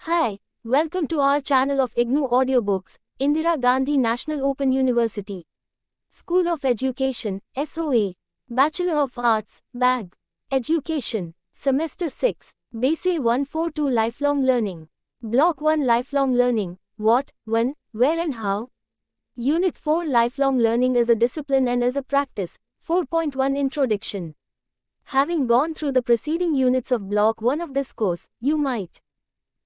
Hi, welcome to our channel of IGNOU Audiobooks, Indira Gandhi National Open University. School of Education, SOA. Bachelor of Arts, BAG. Education, Semester 6, BASE 142 Lifelong Learning. Block 1 Lifelong Learning, What, When, Where and How? Unit 4 Lifelong Learning as a Discipline and as a Practice, 4.1 Introduction. Having gone through the preceding units of Block 1 of this course, you might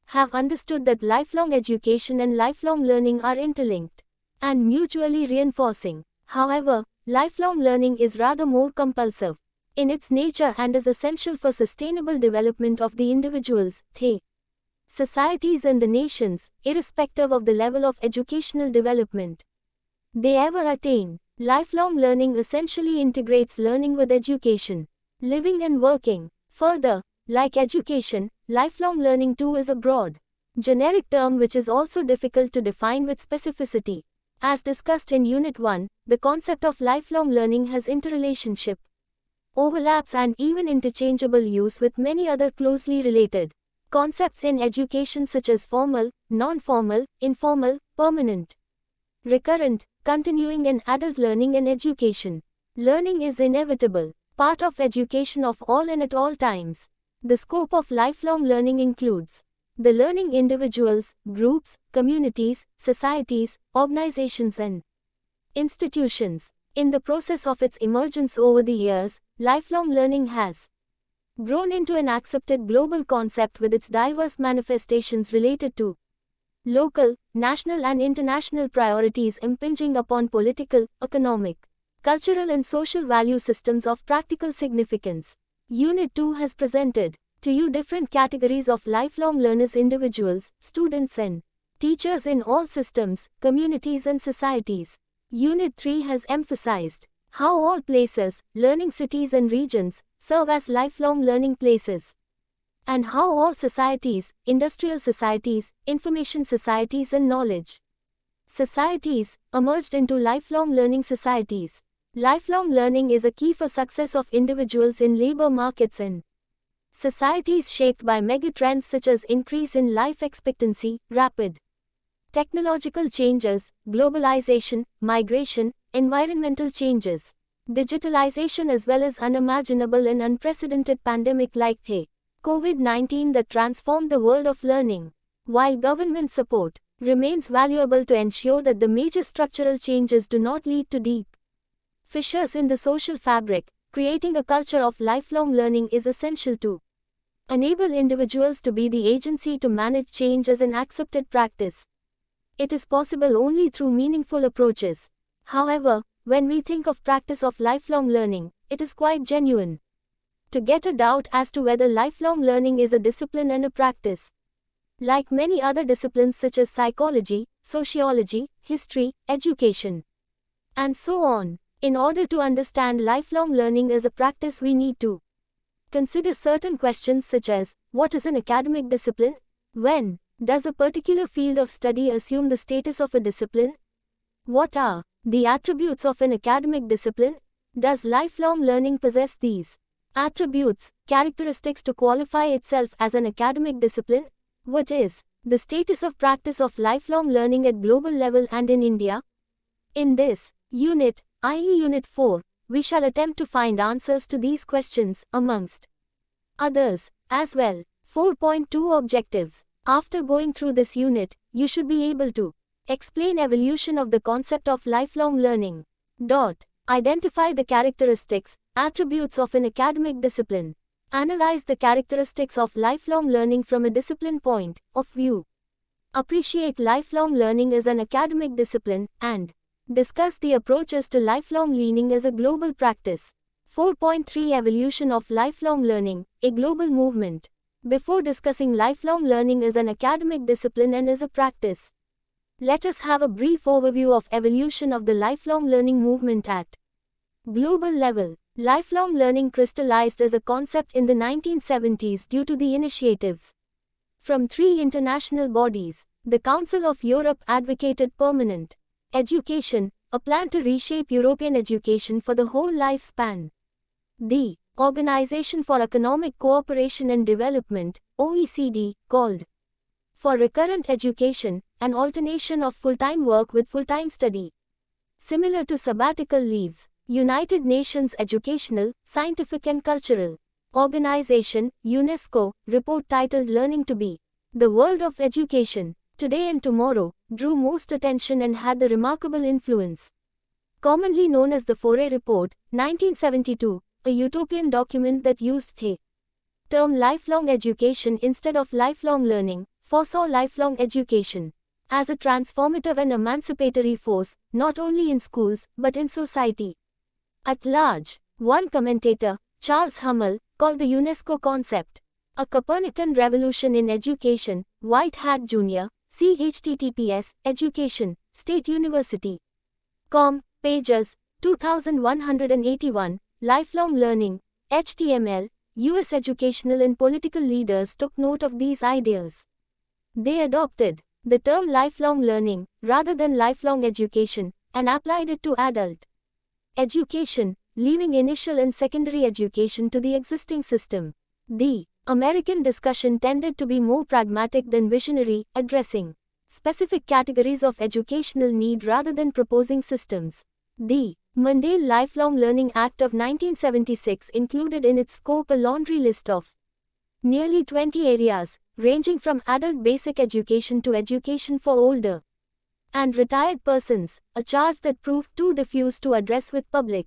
have understood that lifelong education and lifelong learning are interlinked and mutually reinforcing. However, lifelong learning is rather more compulsive in its nature and is essential for sustainable development of the individuals, societies and the nations, irrespective of the level of educational development they ever attain. Lifelong learning essentially integrates learning with education, living and working. Further, like education, lifelong learning too is a broad, generic term which is also difficult to define with specificity. As discussed in Unit 1, the concept of lifelong learning has interrelationship, overlaps and even interchangeable use with many other closely related concepts in education such as formal, non-formal, informal, permanent, recurrent, continuing and adult learning and education. Learning is inevitable, part of education of all and at all times. The scope of lifelong learning includes the learning individuals, groups, communities, societies, organizations and institutions. In the process of its emergence over the years, lifelong learning has grown into an accepted global concept with its diverse manifestations related to local, national and international priorities impinging upon political, economic, cultural and social value systems of practical significance. Unit 2 has presented to you different categories of lifelong learners: individuals, students and teachers in all systems, communities and societies. Unit 3 has emphasized how all places, learning cities and regions, serve as lifelong learning places, and how all societies, industrial societies, information societies and knowledge societies, emerged into lifelong learning societies. Lifelong learning is a key for success of individuals in labor markets and societies shaped by megatrends such as increase in life expectancy, rapid technological changes, globalization, migration, environmental changes, digitalization as well as unimaginable and unprecedented pandemic like the COVID-19 that transformed the world of learning. While government support remains valuable to ensure that the major structural changes do not lead to deep fissures in the social fabric, creating a culture of lifelong learning is essential to enable individuals to be the agency to manage change as an accepted practice. It is possible only through meaningful approaches. However, when we think of practice of lifelong learning, it is quite genuine to get a doubt as to whether lifelong learning is a discipline and a practice. Like many other disciplines such as psychology, sociology, history, education, and so on, in order to understand lifelong learning as a practice, we need to consider certain questions such as, what is an academic discipline? When does a particular field of study assume the status of a discipline? What are the attributes of an academic discipline? Does lifelong learning possess these attributes, characteristics to qualify itself as an academic discipline? What is the status of practice of lifelong learning at global level and in India? In this unit, i.e. Unit 4, we shall attempt to find answers to these questions, amongst others, as well. 4.2 Objectives. After going through this unit, you should be able to explain evolution of the concept of lifelong learning. Identify the characteristics, attributes of an academic discipline. Analyze the characteristics of lifelong learning from a discipline point of view. Appreciate lifelong learning as an academic discipline, and discuss the approaches to lifelong learning as a global practice. 4.3 Evolution of lifelong learning, a global movement. Before discussing lifelong learning as an academic discipline and as a practice, let us have a brief overview of evolution of the lifelong learning movement at global level. Lifelong learning crystallized as a concept in the 1970s due to the initiatives from three international bodies. The Council of Europe advocated permanent education, a plan to reshape European education for the whole lifespan. The Organization for Economic Cooperation and Development, OECD, called For recurrent education, an alternation of full-time work with full-time study. Similar to sabbatical leaves, United Nations Educational, Scientific and Cultural Organization, UNESCO, report titled Learning to Be the World of Education, Today and Tomorrow, drew most attention and had the remarkable influence. Commonly known as the Foray Report, 1972, a utopian document that used the term lifelong education instead of lifelong learning, foresaw lifelong education as a transformative and emancipatory force, not only in schools, but in society at large. One commentator, Charles Hummel, called the UNESCO concept a Copernican revolution in education. Whitehat Jr., https, education, State University. Com, pages, 2181, lifelong learning, HTML, US educational and political leaders took note of these ideas. They adopted the term lifelong learning, rather than lifelong education, and applied it to adult education, leaving initial and secondary education to the existing system. The American discussion tended to be more pragmatic than visionary, addressing specific categories of educational need rather than proposing systems. The Mondale Lifelong Learning Act of 1976 included in its scope a laundry list of nearly 20 areas, ranging from adult basic education to education for older and retired persons, a charge that proved too diffuse to address with public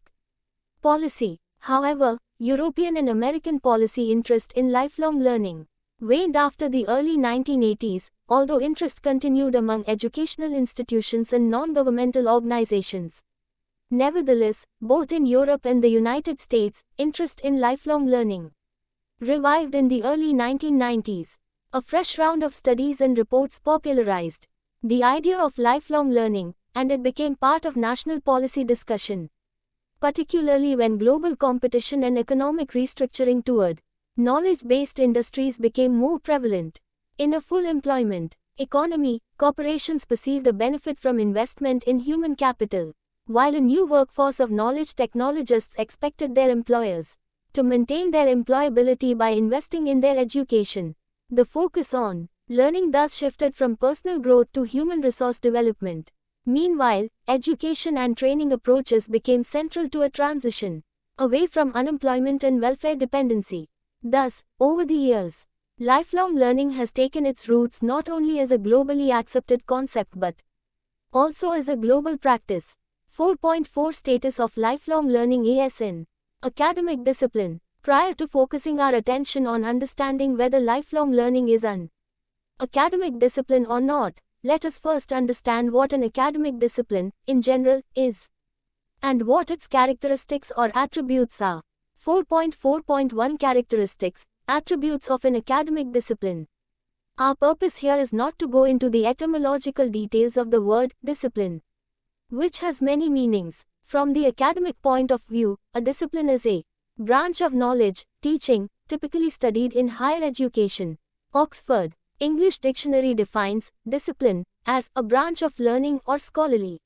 policy. However, European and American policy interest in lifelong learning waned after the early 1980s, although interest continued among educational institutions and non-governmental organizations. Nevertheless, both in Europe and the United States, interest in lifelong learning revived in the early 1990s. A fresh round of studies and reports popularized the idea of lifelong learning, and it became part of national policy discussion, particularly when global competition and economic restructuring toward knowledge-based industries became more prevalent. In a full employment economy, corporations perceived a benefit from investment in human capital, while a new workforce of knowledge technologists expected their employers to maintain their employability by investing in their education. The focus on learning thus shifted from personal growth to human resource development. Meanwhile, education and training approaches became central to a transition away from unemployment and welfare dependency. Thus, over the years, lifelong learning has taken its roots not only as a globally accepted concept but also as a global practice. 4.4 Status of lifelong learning ASN. Academic discipline. Prior to focusing our attention on understanding whether lifelong learning is an academic discipline or not, let us first understand what an academic discipline, in general, is, and what its characteristics or attributes are. 4.4.1 Characteristics, attributes of an academic discipline. Our purpose here is not to go into the etymological details of the word discipline, which has many meanings. From the academic point of view, a discipline is a branch of knowledge, teaching, typically studied in higher education. Oxford English Dictionary defines discipline as a branch of learning or scholarly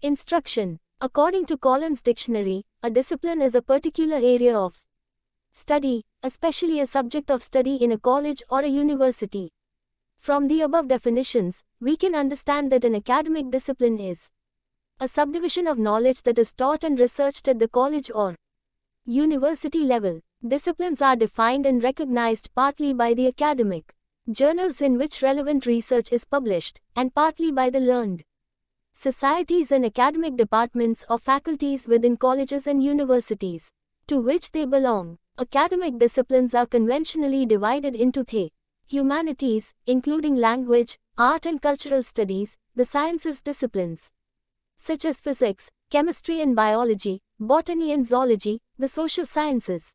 instruction. According to Collins Dictionary, a discipline is a particular area of study, especially a subject of study in a college or a university. From the above definitions, we can understand that an academic discipline is a subdivision of knowledge that is taught and researched at the college or university level. Disciplines are defined and recognized partly by the academic journals in which relevant research is published, and partly by the learned societies and academic departments or faculties within colleges and universities to which they belong. Academic disciplines are conventionally divided into the humanities, including language, art and cultural studies, the sciences disciplines, such as physics, chemistry and biology, botany and zoology, the social sciences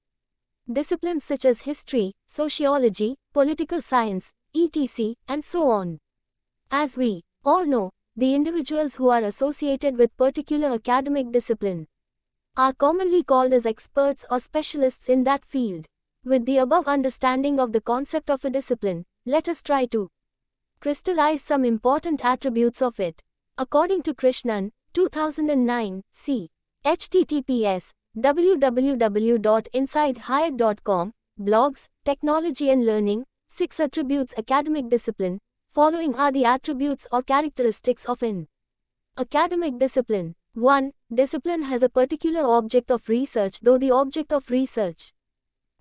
disciplines such as history, sociology, political science, etc., and so on. As we all know, the individuals who are associated with particular academic discipline are commonly called as experts or specialists in that field. With the above understanding of the concept of a discipline, let us try to crystallize some important attributes of it. According to Krishnan, 2009, c. https www.insidehigher.com, blogs, technology and learning, 6 attributes academic discipline, Following are the attributes or characteristics of an academic discipline. 1. Discipline has a particular object of research, though the object of research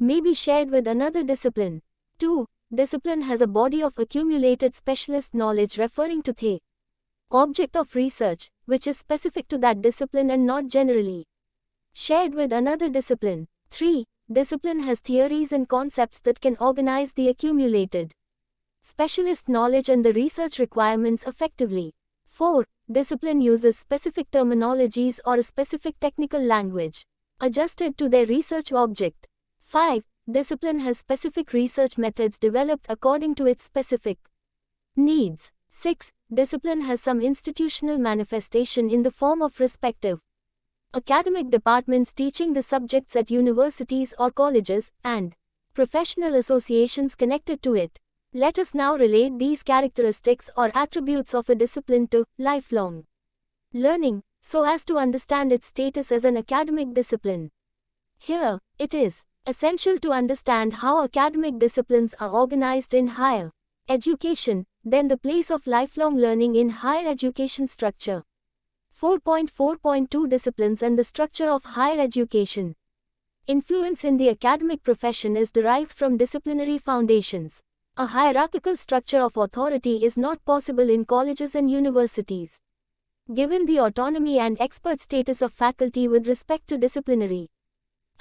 may be shared with another discipline. 2. Discipline has a body of accumulated specialist knowledge referring to the object of research, which is specific to that discipline and not generally shared with another discipline. 3. Discipline has theories and concepts that can organize the accumulated specialist knowledge and the research requirements effectively. 4. Discipline uses specific terminologies or a specific technical language adjusted to their research object. 5. Discipline has specific research methods developed according to its specific needs. 6. Discipline has some institutional manifestation in the form of respective academic departments teaching the subjects at universities or colleges, and professional associations connected to it. Let us now relate these characteristics or attributes of a discipline to lifelong learning, so as to understand its status as an academic discipline. Here, it is essential to understand how academic disciplines are organized in higher education, then the place of lifelong learning in higher education structure. 4.4.2 Disciplines and the structure of higher education. Influence in the academic profession is derived from disciplinary foundations. A hierarchical structure of authority is not possible in colleges and universities, given the autonomy and expert status of faculty with respect to disciplinary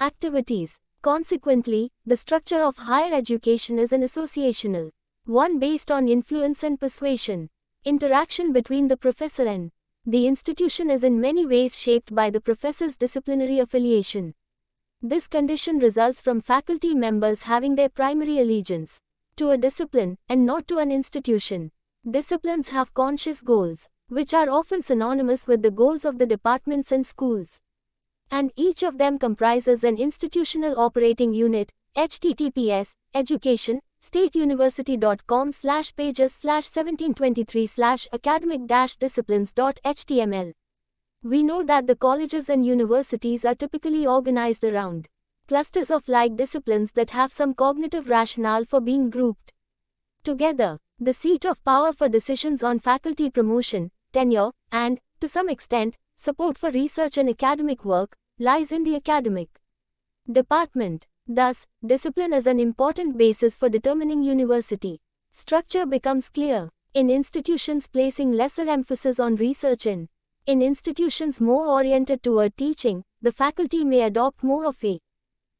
activities. Consequently, the structure of higher education is an associational one based on influence and persuasion. Interaction between the professor and the institution is in many ways shaped by the professor's disciplinary affiliation. This condition results from faculty members having their primary allegiance to a discipline and not to an institution. Disciplines have conscious goals, which are often synonymous with the goals of the departments and schools, and each of them comprises an institutional operating unit. https education stateuniversity.com/pages/1723/academic-disciplines.html. We know that the colleges and universities are typically organized around clusters of like disciplines that have some cognitive rationale for being grouped together. The seat of power for decisions on faculty promotion, tenure, and, to some extent, support for research and academic work, lies in the academic department. Thus, discipline is an important basis for determining university structure becomes clear. In institutions placing lesser emphasis on research and in institutions more oriented toward teaching, the faculty may adopt more of a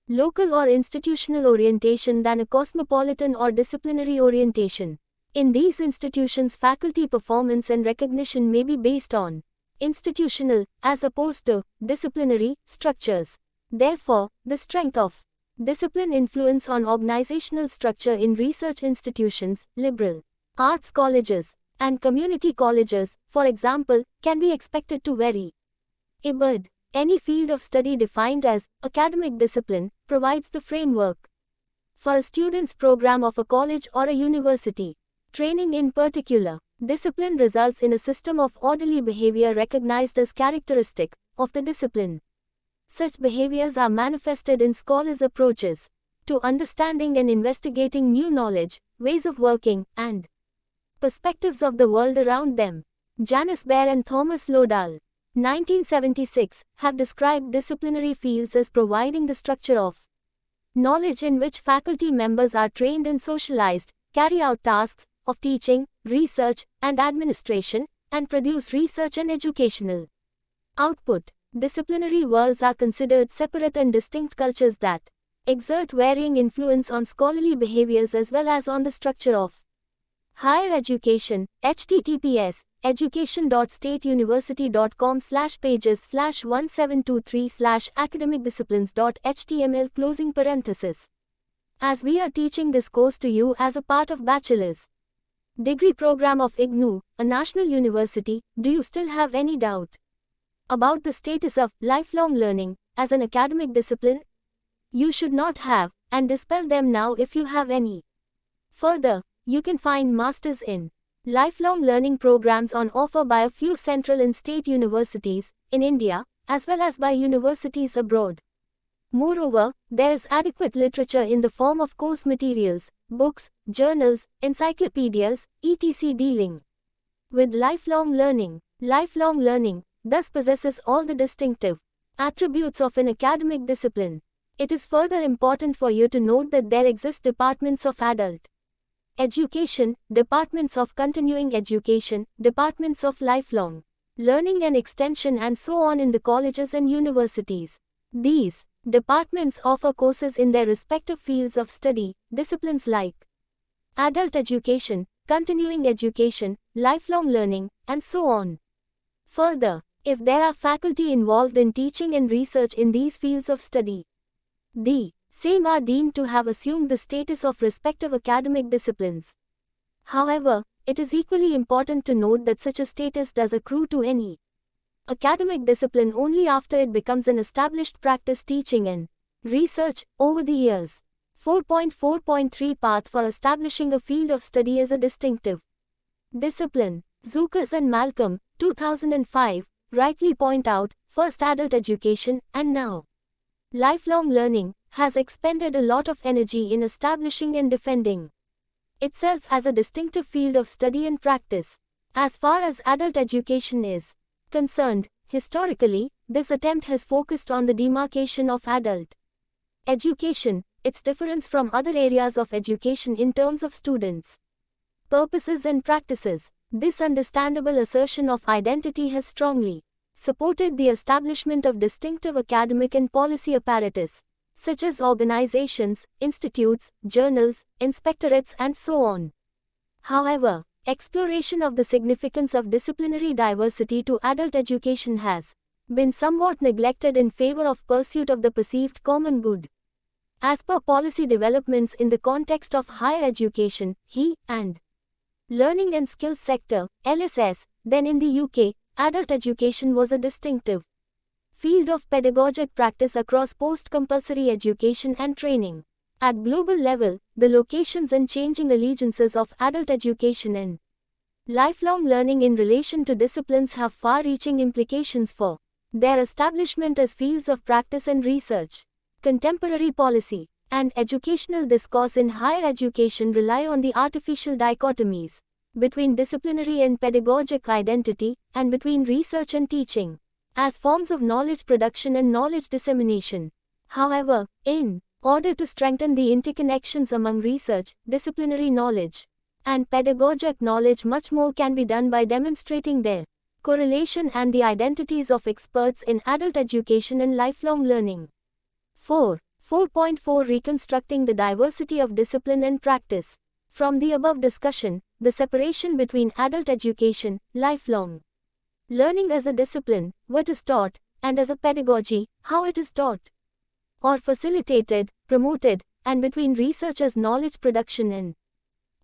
local or institutional orientation than a cosmopolitan or disciplinary orientation. In these institutions, faculty performance and recognition may be based on institutional, as opposed to disciplinary, structures. Therefore, the strength of discipline influence on organizational structure in research institutions, liberal arts colleges, and community colleges, for example, can be expected to vary. IBID, any field of study defined as academic discipline, provides the framework for a student's program of a college or a university. Training in particular, discipline results in a system of orderly behavior recognized as characteristic of the discipline. Such behaviors are manifested in scholars' approaches to understanding and investigating new knowledge, ways of working, and perspectives of the world around them. Janice Baer and Thomas Lodall, 1976, have described disciplinary fields as providing the structure of knowledge in which faculty members are trained and socialized, carry out tasks of teaching, research, and administration, and produce research and educational output. Disciplinary worlds are considered separate and distinct cultures that exert varying influence on scholarly behaviors as well as on the structure of higher education. https education.stateuniversity.com/pages/1723/academic-disciplines.html. As we are teaching this course to you as a part of bachelor's degree program of IGNOU, a national university, do you still have any doubt about the status of lifelong learning as an academic discipline? You should not have, and dispel them now if you have any. Further, you can find masters in lifelong learning programs on offer by a few central and state universities in India, as well as by universities abroad. Moreover, there is adequate literature in the form of course materials, books, journals, encyclopedias, etc. dealing with lifelong learning. Lifelong learning thus possesses all the distinctive attributes of an academic discipline. It is further important for you to note that there exist departments of adult education, departments of continuing education, departments of lifelong learning and extension, and so on in the colleges and universities. These departments offer courses in their respective fields of study, disciplines like adult education, continuing education, lifelong learning, and so on. Further, if there are faculty involved in teaching and research in these fields of study, the same are deemed to have assumed the status of respective academic disciplines. However, it is equally important to note that such a status does accrue to any academic discipline only after it becomes an established practice teaching and research over the years. 4.4.3 Path for establishing a field of study as a distinctive discipline. Zukas and Malcolm, 2005, rightly point out, first adult education, and now lifelong learning, has expended a lot of energy in establishing and defending itself as a distinctive field of study and practice. As far as adult education is concerned, historically, this attempt has focused on the demarcation of adult education, its difference from other areas of education in terms of students, purposes and practices. This understandable assertion of identity has strongly supported the establishment of distinctive academic and policy apparatus, such as organizations, institutes, journals, inspectorates, and so on. However, exploration of the significance of disciplinary diversity to adult education has been somewhat neglected in favor of pursuit of the perceived common good. As per policy developments in the context of higher education, and learning and skills sector, LSS, then in the UK, adult education was a distinctive field of pedagogic practice across post-compulsory education and training. At global level, the locations and changing allegiances of adult education and lifelong learning in relation to disciplines have far-reaching implications for their establishment as fields of practice and research. Contemporary policy and educational discourse in higher education rely on the artificial dichotomies between disciplinary and pedagogic identity, and between research and teaching, as forms of knowledge production and knowledge dissemination. However, in order to strengthen the interconnections among research, disciplinary knowledge, and pedagogic knowledge, much more can be done by demonstrating their correlation and the identities of experts in adult education and lifelong learning. 4.4 Reconstructing the diversity of discipline and practice. From the above discussion, the separation between adult education, lifelong learning as a discipline, what is taught, and as a pedagogy, how it is taught or facilitated, promoted, and between research as knowledge production and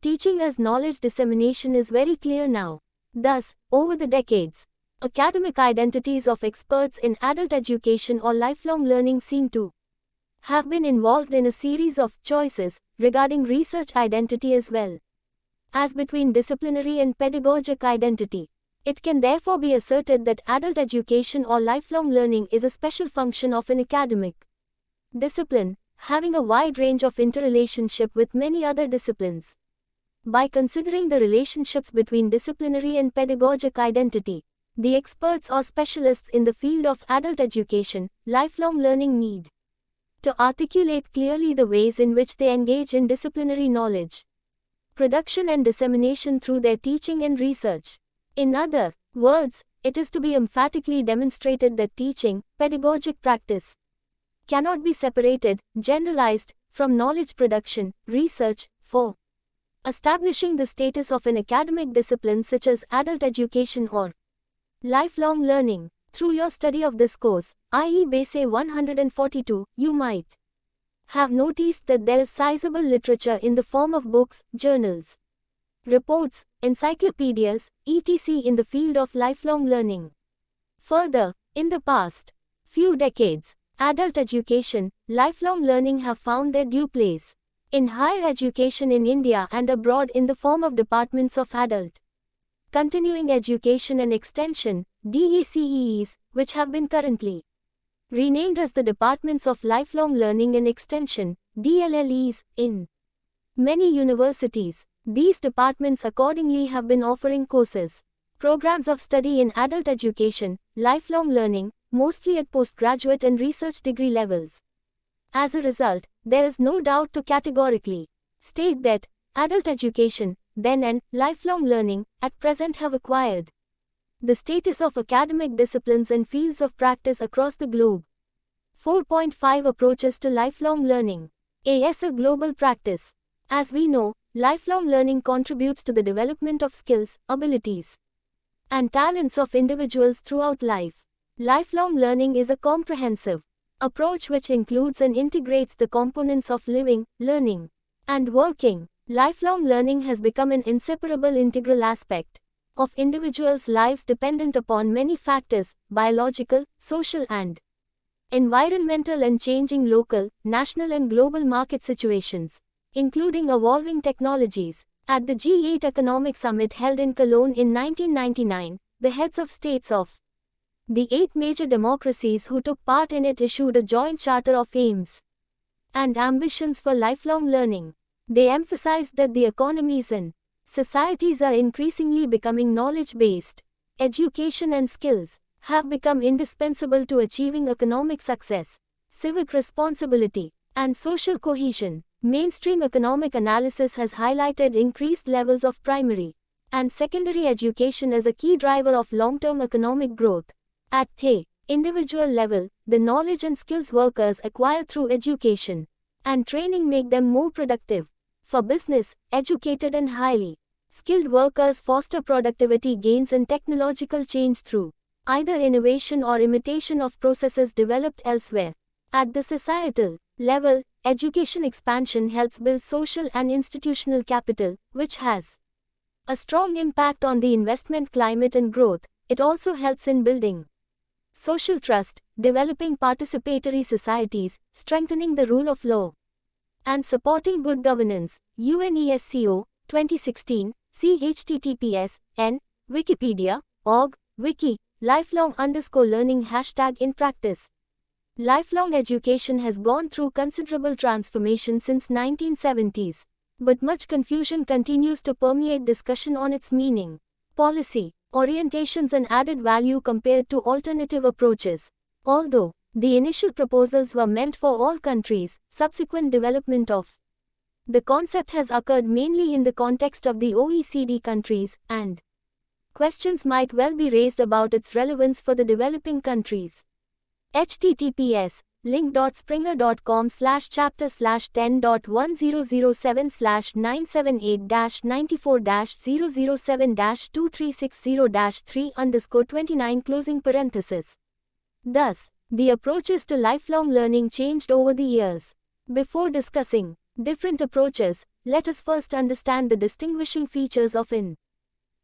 teaching as knowledge dissemination is very clear now. Thus, over the decades, academic identities of experts in adult education or lifelong learning seem to have been involved in a series of choices regarding research identity as well as between disciplinary and pedagogic identity. It can therefore be asserted that adult education or lifelong learning is a special function of an academic discipline, having a wide range of interrelationship with many other disciplines. By considering the relationships between disciplinary and pedagogic identity, the experts or specialists in the field of adult education, lifelong learning need to articulate clearly the ways in which they engage in disciplinary knowledge production and dissemination through their teaching and research. In other words, it is to be emphatically demonstrated that teaching, pedagogic practice, cannot be separated, generalized, from knowledge production, research, for establishing the status of an academic discipline such as adult education or lifelong learning. Through your study of this course, i.e. Base 142, you might have noticed that there is sizable literature in the form of books, journals, reports, encyclopedias, etc. in the field of lifelong learning. Further, in the past few decades, adult education, lifelong learning have found their due place in higher education in India and abroad in the form of departments of adult continuing education and extension, DACEs, which have been currently renamed as the Departments of Lifelong Learning and Extension, DLLEs, in many universities. These departments accordingly have been offering courses, programs of study in adult education, lifelong learning, mostly at postgraduate and research degree levels. As a result, there is no doubt to categorically state that adult education, then, and lifelong learning, at present have acquired the status of academic disciplines and fields of practice across the globe. 4.5 Approaches to lifelong learning. A global practice. As we know, lifelong learning contributes to the development of skills, abilities, and talents of individuals throughout life. Lifelong learning is a comprehensive approach which includes and integrates the components of living, learning, and working. Lifelong learning has become an inseparable integral aspect of individuals' lives dependent upon many factors, biological, social and environmental, and changing local, national and global market situations, including evolving technologies. At the G8 Economic Summit held in Cologne in 1999, the heads of states of the 8 major democracies who took part in it issued a joint charter of aims and ambitions for lifelong learning. They emphasized that the economies and societies are increasingly becoming knowledge-based. Education and skills have become indispensable to achieving economic success, civic responsibility, and social cohesion. Mainstream economic analysis has highlighted increased levels of primary and secondary education as a key driver of long-term economic growth. At the individual level, the knowledge and skills workers acquire through education and training make them more productive. For business, educated and highly skilled workers foster productivity gains and technological change through either innovation or imitation of processes developed elsewhere. At the societal level, education expansion helps build social and institutional capital, which has a strong impact on the investment climate and growth. It also helps in building social trust, developing participatory societies, strengthening the rule of law, and supporting good governance. UNESCO, 2016, see https://n, wikipedia.org, wiki, lifelong_learning #in practice. Lifelong education has gone through considerable transformation since 1970s, but much confusion continues to permeate discussion on its meaning, policy, orientations and added value compared to alternative approaches. Although the initial proposals were meant for all countries, subsequent development of the concept has occurred mainly in the context of the OECD countries, and questions might well be raised about its relevance for the developing countries. https://10.1007/978-94-007-23603-3_29. Thus, the approaches to lifelong learning changed over the years. Before discussing different approaches, let us first understand the distinguishing features of an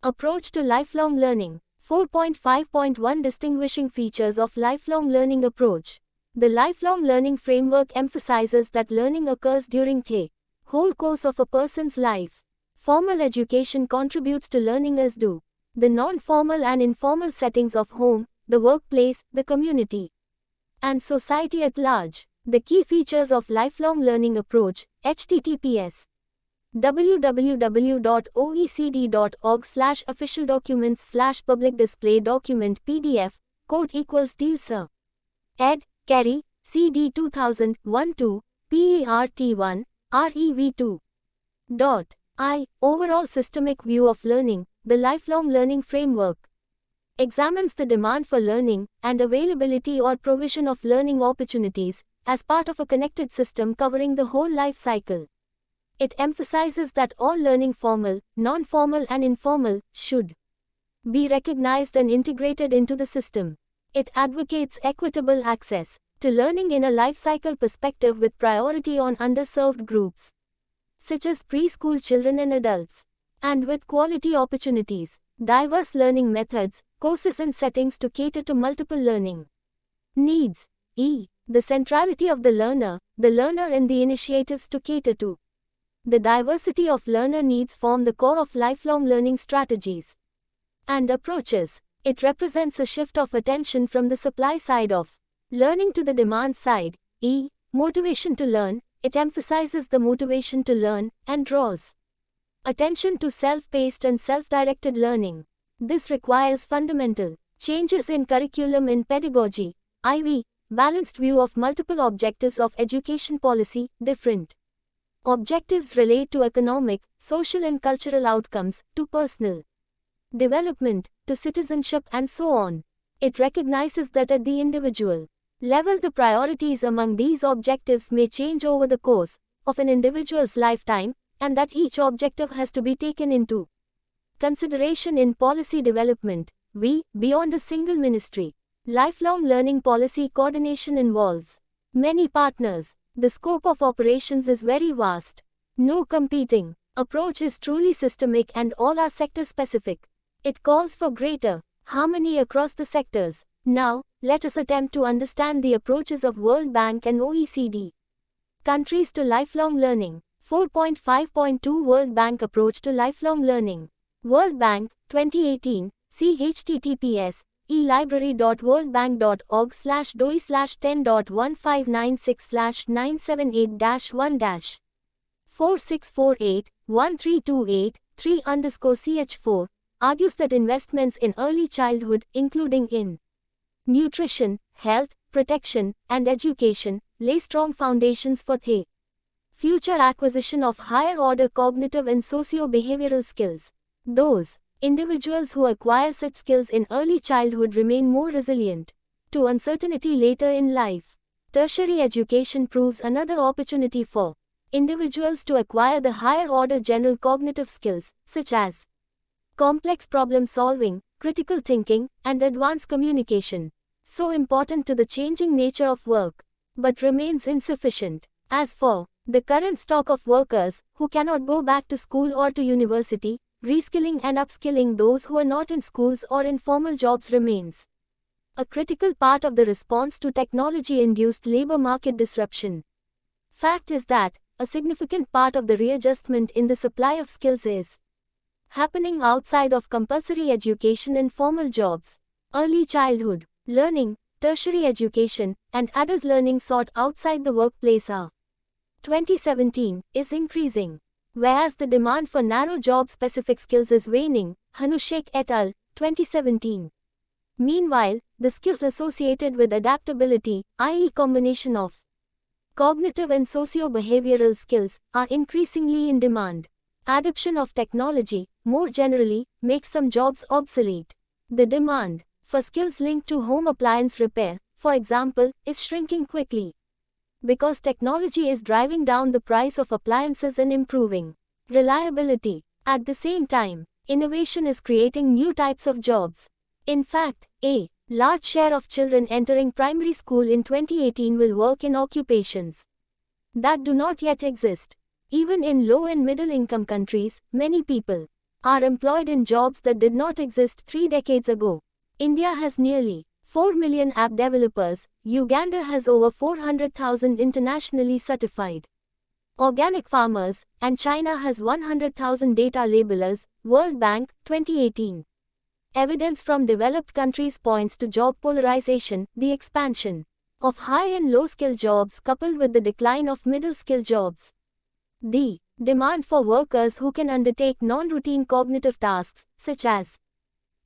approach to lifelong learning. 4.5.1 Distinguishing features of lifelong learning approach. The lifelong learning framework emphasizes that learning occurs during the whole course of a person's life. Formal education contributes to learning as do the non-formal and informal settings of home, the workplace, the community, and society at large. The key features of lifelong learning approach. https www.oecd.org/officialdocuments/public display document PDF, code equals deal sir. Ed. Carey, CD 2000, 1-2, PART1, REV2. Overall systemic view of learning. The lifelong learning framework examines the demand for learning and availability or provision of learning opportunities as part of a connected system covering the whole life cycle. It emphasizes that all learning, formal, non-formal and informal, should be recognized and integrated into the system. It advocates equitable access to learning in a life cycle perspective with priority on underserved groups, such as preschool children and adults, and with quality opportunities, diverse learning methods, courses and settings to cater to multiple learning needs. The centrality of the learner and the initiatives to cater to the diversity of learner needs form the core of lifelong learning strategies and approaches. It represents a shift of attention from the supply side of Learning to the demand side. E. Motivation to learn. It emphasizes the motivation to learn and draws attention to self-paced and self-directed learning. This requires fundamental changes in curriculum and pedagogy. IV. Balanced view of multiple objectives of education policy. Different objectives relate to economic, social and cultural outcomes, to personal development, to citizenship and so on. It recognizes that at the individual level the priorities among these objectives may change over the course of an individual's lifetime, and that each objective has to be taken into consideration in policy development. V. Beyond a single ministry. Lifelong learning policy coordination involves many partners. The scope of operations is very vast. No competing approach is truly systemic and all are sector specific. It calls for greater harmony across the sectors. Now, let us attempt to understand the approaches of World Bank and OECD countries to lifelong learning. 4.5.2 World Bank Approach to Lifelong Learning. World Bank, 2018, see https elibrary.worldbank.org/doi/10.1596/978-1 4648 1328 3_ch4 argues that investments in early childhood, including in nutrition, health, protection, and education, lay strong foundations for the future acquisition of higher-order cognitive and socio-behavioral skills. Those individuals who acquire such skills in early childhood remain more resilient to uncertainty later in life. Tertiary education proves another opportunity for individuals to acquire the higher-order general cognitive skills, such as complex problem-solving, critical thinking, and advanced communication. So important to the changing nature of work, but remains insufficient. As for the current stock of workers who cannot go back to school or to university, reskilling and upskilling those who are not in schools or in formal jobs remains a critical part of the response to technology-induced labor market disruption. Fact is that a significant part of the readjustment in the supply of skills is happening outside of compulsory education and formal jobs. Early childhood learning, tertiary education, and adult learning sought outside the workplace are 2017 is increasing, whereas the demand for narrow job-specific skills is waning. Hanushek et al., 2017. Meanwhile, the skills associated with adaptability, i.e. combination of cognitive and socio-behavioral skills, are increasingly in demand. Adoption of technology, more generally, makes some jobs obsolete. The demand for skills linked to home appliance repair, for example, is shrinking quickly because technology is driving down the price of appliances and improving reliability. At the same time, innovation is creating new types of jobs. In fact, a large share of children entering primary school in 2018 will work in occupations that do not yet exist. Even in low and middle income countries, many people are employed in jobs that did not exist 3 decades ago. India has nearly 4 million app developers, Uganda has over 400,000 internationally certified organic farmers, and China has 100,000 data labelers. World Bank, 2018. Evidence from developed countries points to job polarization, the expansion of high and low-skill jobs coupled with the decline of middle-skill jobs. The demand for workers who can undertake non-routine cognitive tasks, such as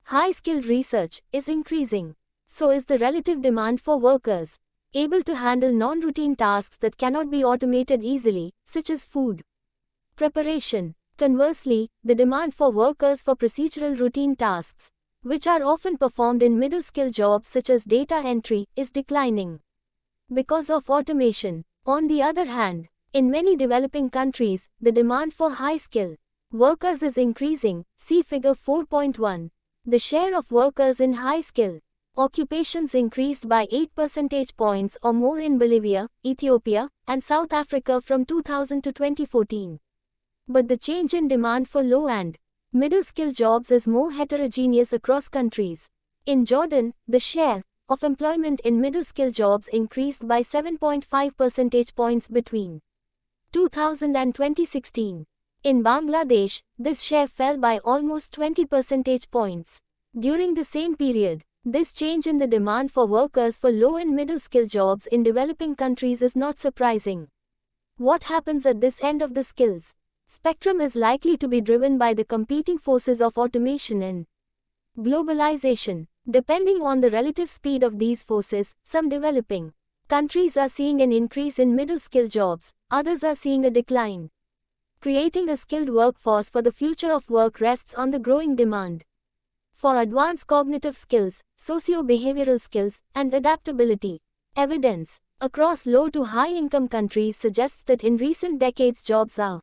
high-skilled research, is increasing. So is the relative demand for workers able to handle non-routine tasks that cannot be automated easily, such as food preparation. Conversely, the demand for workers for procedural routine tasks, which are often performed in middle-skill jobs such as data entry, is declining because of automation. On the other hand, in many developing countries, the demand for high-skill workers is increasing. See Figure 4.1. The share of workers in high-skill occupations increased by 8 percentage points or more in Bolivia, Ethiopia, and South Africa from 2000 to 2014. But the change in demand for low and middle-skill jobs is more heterogeneous across countries. In Jordan, the share of employment in middle-skill jobs increased by 7.5 percentage points between 2000 and 2016. In Bangladesh, this share fell by almost 20 percentage points. During the same period, This change in the demand for workers for low and middle skill jobs in developing countries is not surprising. What happens at this end of the skills spectrum is likely to be driven by the competing forces of automation and globalization. Depending on the relative speed of these forces, some developing countries are seeing an increase in middle skill jobs, others are seeing a decline. Creating a skilled workforce for the future of work rests on the growing demand for advanced cognitive skills, socio-behavioral skills, and adaptability. Evidence across low to high-income countries suggests that in recent decades jobs are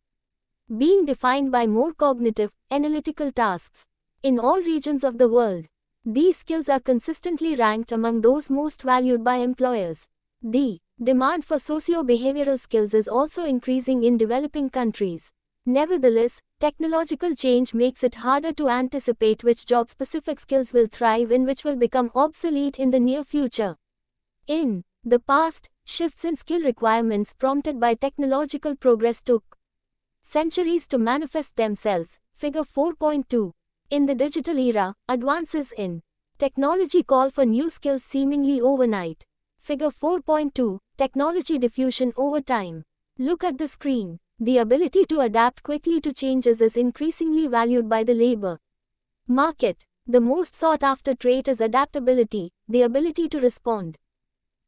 being defined by more cognitive, analytical tasks. In all regions of the world, these skills are consistently ranked among those most valued by employers. The demand for socio-behavioral skills is also increasing in developing countries. Nevertheless, technological change makes it harder to anticipate which job-specific skills will thrive and which will become obsolete in the near future. In the past, shifts in skill requirements prompted by technological progress took centuries to manifest themselves. Figure 4.2. In the digital era, advances in technology call for new skills seemingly overnight. Figure 4.2. Technology diffusion over time. Look at the screen. The ability to adapt quickly to changes is increasingly valued by the labor market. The most sought-after trait is adaptability, the ability to respond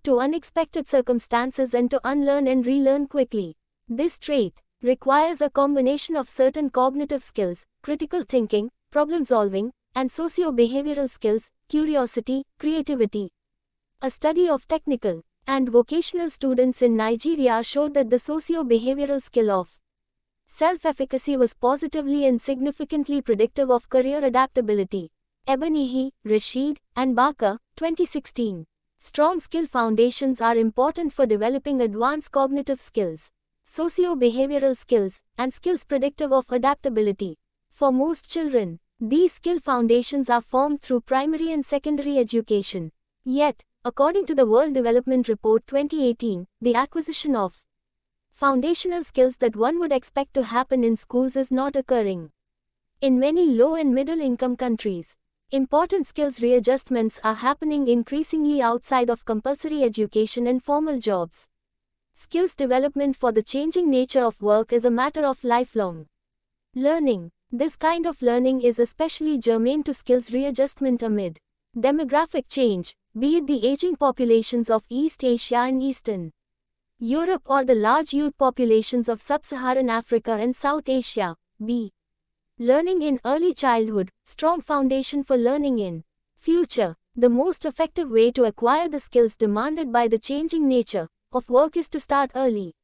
to unexpected circumstances and to unlearn and relearn quickly. This trait requires a combination of certain cognitive skills, critical thinking, problem-solving, and socio-behavioral skills, curiosity, creativity. A study of technical and vocational students in Nigeria showed that the socio-behavioral skill of self-efficacy was positively and significantly predictive of career adaptability. Ebonihi, Rashid, and Barker, 2016. Strong skill foundations are important for developing advanced cognitive skills, socio-behavioral skills, and skills predictive of adaptability. For most children, these skill foundations are formed through primary and secondary education. Yet, according to the World Development Report 2018, the acquisition of foundational skills that one would expect to happen in schools is not occurring. In many low and middle income countries, important skills readjustments are happening increasingly outside of compulsory education and formal jobs. Skills development for the changing nature of work is a matter of lifelong learning. This kind of learning is especially germane to skills readjustment amid demographic change, be it the aging populations of East Asia and Eastern Europe or the large youth populations of Sub-Saharan Africa and South Asia. B. Learning in early childhood, strong foundation for learning in future. The most effective way to acquire the skills demanded by the changing nature of work is to start early.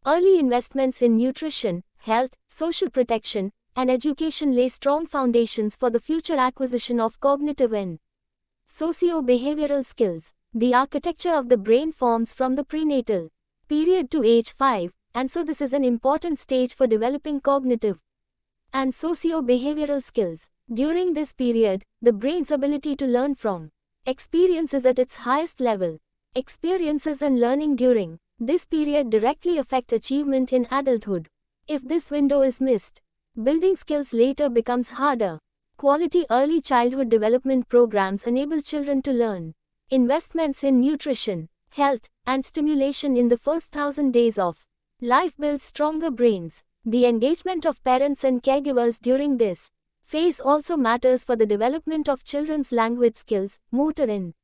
Early investments in nutrition, health, social protection, and education lay strong foundations for the future acquisition of cognitive and socio-behavioral skills. The architecture of the brain forms from the prenatal period to age 5, and so this is an important stage for developing cognitive and socio-behavioral skills. During this period, the brain's ability to learn from experience is at its highest level. Experiences and learning during this period directly affect achievement in adulthood. If this window is missed, building skills later becomes harder. Quality early childhood development programs enable children to learn. Investments in nutrition, health, and stimulation in the first 1,000 days of life build stronger brains. The engagement of parents and caregivers during this phase also matters for the development of children's language skills, motor and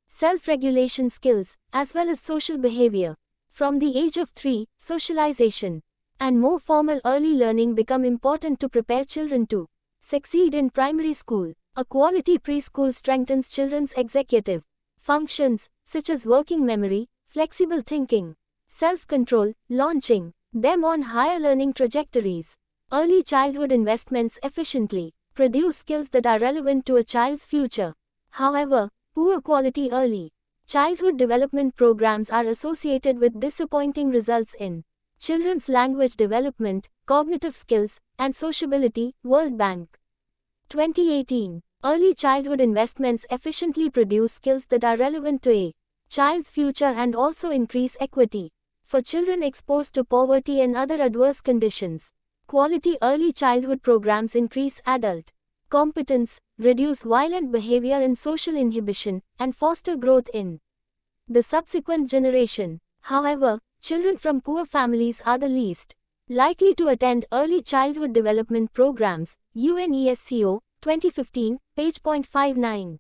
self-regulation skills, as well as social behavior. From the age of 3, socialization and more formal early learning become important to prepare children to succeed in primary school. A quality preschool strengthens children's executive functions, such as working memory, flexible thinking, self-control, launching them on higher learning trajectories. Early childhood investments efficiently produce skills that are relevant to a child's future. However, poor quality early childhood development programs are associated with disappointing results in children's language development, cognitive skills, and sociability. World Bank 2018. Early childhood investments efficiently produce skills that are relevant to a child's future and also increase equity. For children exposed to poverty and other adverse conditions, quality early childhood programs increase adult competence, reduce violent behavior and social inhibition, and foster growth in the subsequent generation. However, children from poor families are the least likely to attend early childhood development programs, UNESCO, 2015, page .59.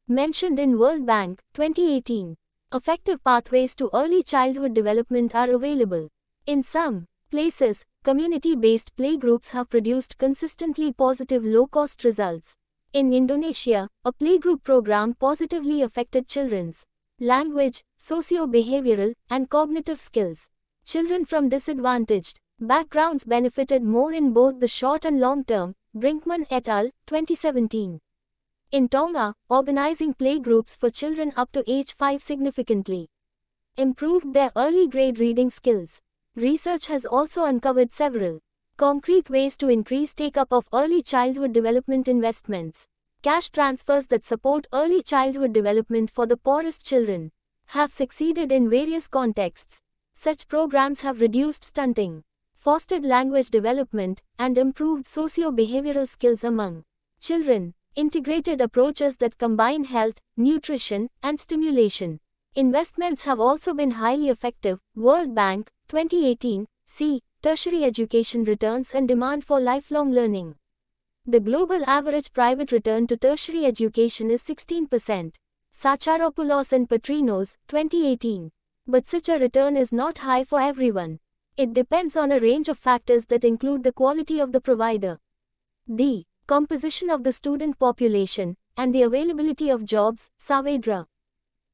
Mentioned in World Bank, 2018. Effective pathways to early childhood development are available. In some places, community-based playgroups have produced consistently positive low-cost results. In Indonesia, a playgroup program positively affected children's language, socio-behavioral, and cognitive skills. Children from disadvantaged backgrounds benefited more in both the short and long term. Brinkman et al., 2017. In Tonga, organizing playgroups for children up to age 5 significantly improved their early grade reading skills. Research has also uncovered several concrete ways to increase take-up of early childhood development investments. Cash transfers that support early childhood development for the poorest children have succeeded in various contexts. Such programs have reduced stunting, fostered language development, and improved socio-behavioral skills among children. Integrated approaches that combine health, nutrition, and stimulation investments have also been highly effective. World Bank, 2018, c. Tertiary education returns and demand for lifelong learning. The global average private return to tertiary education is 16%. Sacharopoulos and Petrinos, 2018. But such a return is not high for everyone. It depends on a range of factors that include the quality of the provider, the composition of the student population, and the availability of jobs. Saavedra,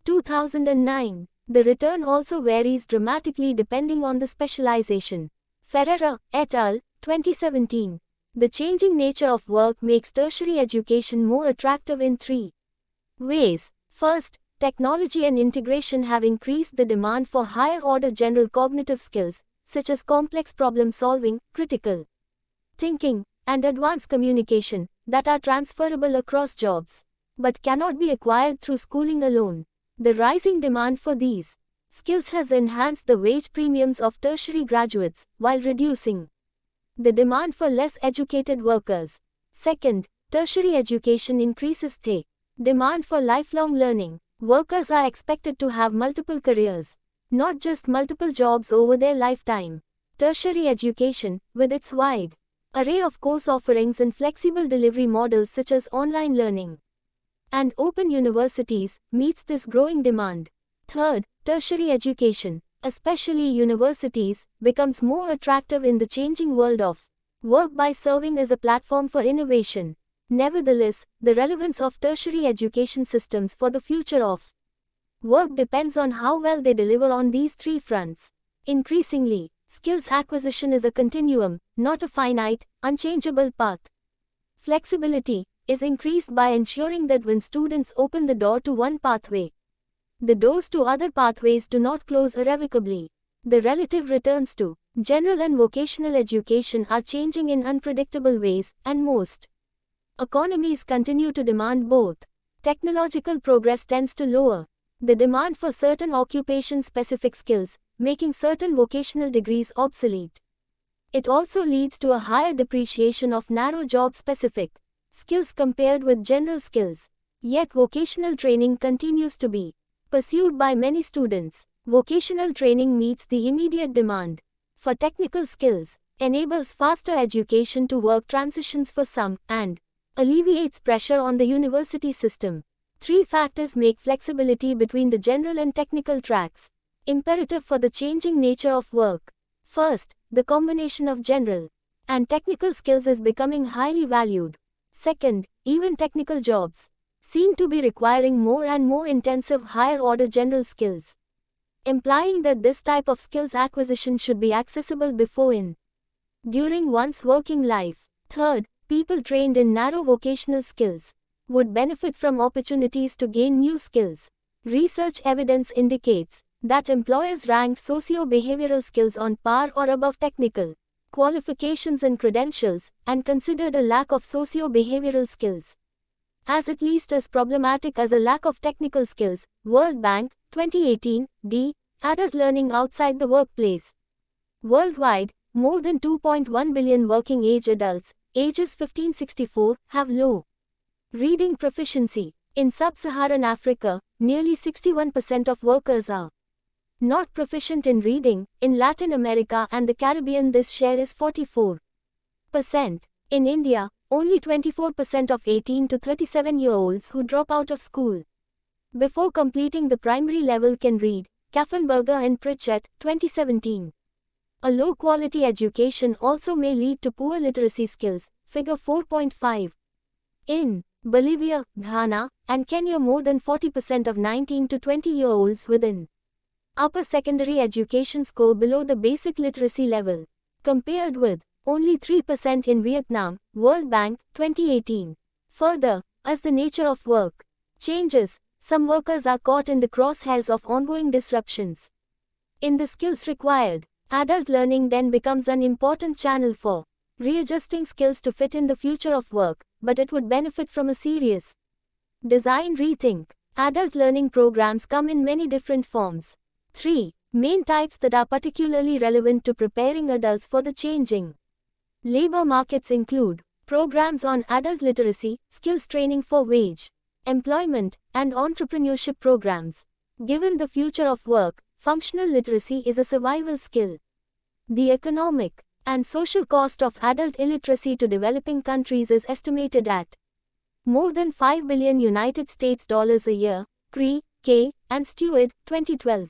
2009. The return also varies dramatically depending on the specialization. Ferreira, et al., 2017. The changing nature of work makes tertiary education more attractive in 3 ways. First, technology and integration have increased the demand for higher-order general cognitive skills, such as complex problem-solving, critical thinking, and advanced communication, that are transferable across jobs, but cannot be acquired through schooling alone. The rising demand for these skills has enhanced the wage premiums of tertiary graduates, while reducing the demand for less educated workers. Second, tertiary education increases the demand for lifelong learning. Workers are expected to have multiple careers, not just multiple jobs over their lifetime. Tertiary education, with its wide array of course offerings and flexible delivery models such as online learning and open universities, meets this growing demand. Third, tertiary education, especially universities, becomes more attractive in the changing world of work by serving as a platform for innovation. Nevertheless, the relevance of tertiary education systems for the future of work depends on how well they deliver on these 3 fronts. Increasingly, skills acquisition is a continuum, not a finite, unchangeable path. Flexibility is increased by ensuring that when students open the door to one pathway, the doors to other pathways do not close irrevocably. The relative returns to general and vocational education are changing in unpredictable ways, and most economies continue to demand both. Technological progress tends to lower the demand for certain occupation-specific skills, making certain vocational degrees obsolete. It also leads to a higher depreciation of narrow job-specific skills compared with general skills. Yet vocational training continues to be pursued by many students. Vocational training meets the immediate demand for technical skills, enables faster education to work transitions for some, and alleviates pressure on the university system. 3 factors make flexibility between the general and technical tracks imperative for the changing nature of work. First, the combination of general and technical skills is becoming highly valued. Second, even technical jobs seem to be requiring more and more intensive higher-order general skills, implying that this type of skills acquisition should be accessible before and during one's working life. Third, people trained in narrow vocational skills would benefit from opportunities to gain new skills. Research evidence indicates that employers rank socio-behavioral skills on par or above technical qualifications and credentials, and considered a lack of socio-behavioral skills as at least as problematic as a lack of technical skills. World Bank, 2018, d. Adult learning outside the workplace. Worldwide, more than 2.1 billion working-age adults, ages 15-64, have low reading proficiency. In sub-Saharan Africa, nearly 61% of workers are not proficient in reading. In Latin America and the Caribbean, this share is 44%. In India, only 24% of 18 to 37-year-olds who drop out of school before completing the primary level can read. Kaffenberger and Pritchett, 2017. A low-quality education also may lead to poor literacy skills. Figure 4.5. In Bolivia, Ghana, and Kenya, more than 40% of 19 to 20-year-olds within upper secondary education score below the basic literacy level, compared with only 3% in Vietnam. World Bank, 2018. Further, as the nature of work changes, some workers are caught in the crosshairs of ongoing disruptions in the skills required. Adult learning then becomes an important channel for readjusting skills to fit in the future of work, but it would benefit from a serious design rethink. Adult learning programs come in many different forms. 3 main types that are particularly relevant to preparing adults for the changing labor markets include programs on adult literacy, skills training for wage employment, and entrepreneurship programs. Given the future of work, functional literacy is a survival skill. The economic and social cost of adult illiteracy to developing countries is estimated at more than $5 billion United States dollars a year. Cree, K, and Stewart, 2012.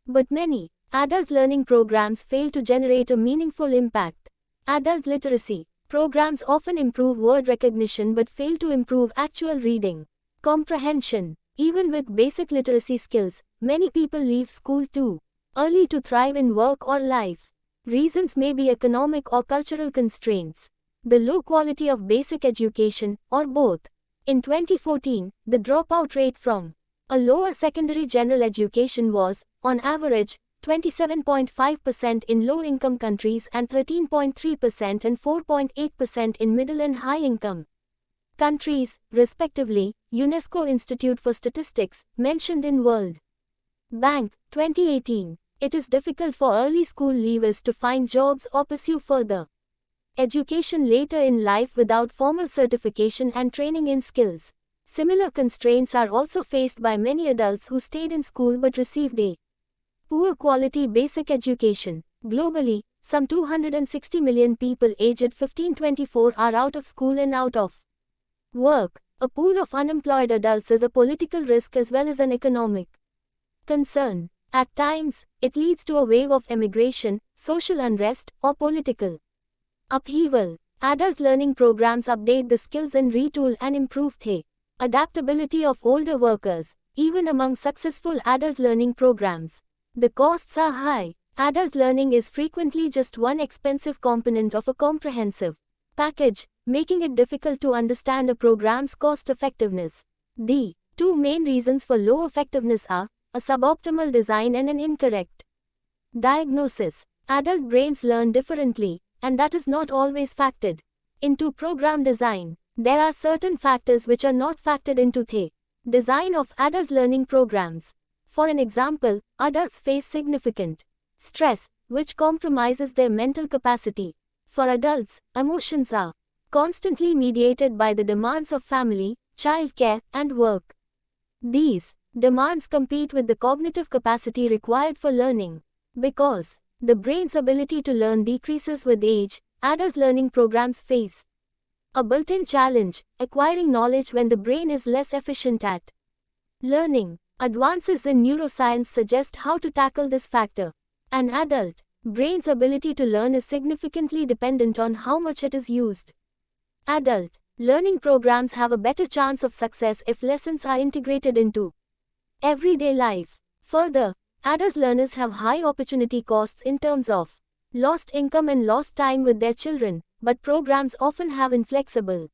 But many adult learning programs fail to generate a meaningful impact. Adult literacy programs often improve word recognition but fail to improve actual reading comprehension. Even with basic literacy skills, many people leave school too early to thrive in work or life. Reasons may be economic or cultural constraints, the low quality of basic education, or both. In 2014, the dropout rate from a lower secondary general education was, on average, 27.5% in low-income countries and 13.3% and 4.8% in middle and high-income countries, respectively. UNESCO Institute for Statistics, mentioned in World Bank, 2018. It is difficult for early school leavers to find jobs or pursue further education later in life without formal certification and training in skills. Similar constraints are also faced by many adults who stayed in school but received a poor quality basic education. Globally, some 260 million people aged 15-24 are out of school and out of work. A pool of unemployed adults is a political risk as well as an economic concern. At times, it leads to a wave of emigration, social unrest, or political upheaval. Adult learning programs update the skills and retool and improve the adaptability of older workers. Even among successful adult learning programs, the costs are high. Adult learning is frequently just one expensive component of a comprehensive package, making it difficult to understand a program's cost effectiveness. The two main reasons for low effectiveness are a suboptimal design and an incorrect diagnosis. Adult brains learn differently, and that is not always factored into program design. There are certain factors which are not factored into the design of adult learning programs. For an example, adults face significant stress, which compromises their mental capacity. For adults, emotions are constantly mediated by the demands of family, childcare, and work. These demands compete with the cognitive capacity required for learning. Because the brain's ability to learn decreases with age, adult learning programs face a built-in challenge, acquiring knowledge when the brain is less efficient at learning. Advances in neuroscience suggest how to tackle this factor. An adult brain's ability to learn is significantly dependent on how much it is used. Adult learning programs have a better chance of success if lessons are integrated into everyday life. Further, adult learners have high opportunity costs in terms of lost income and lost time with their children, but programs often have inflexible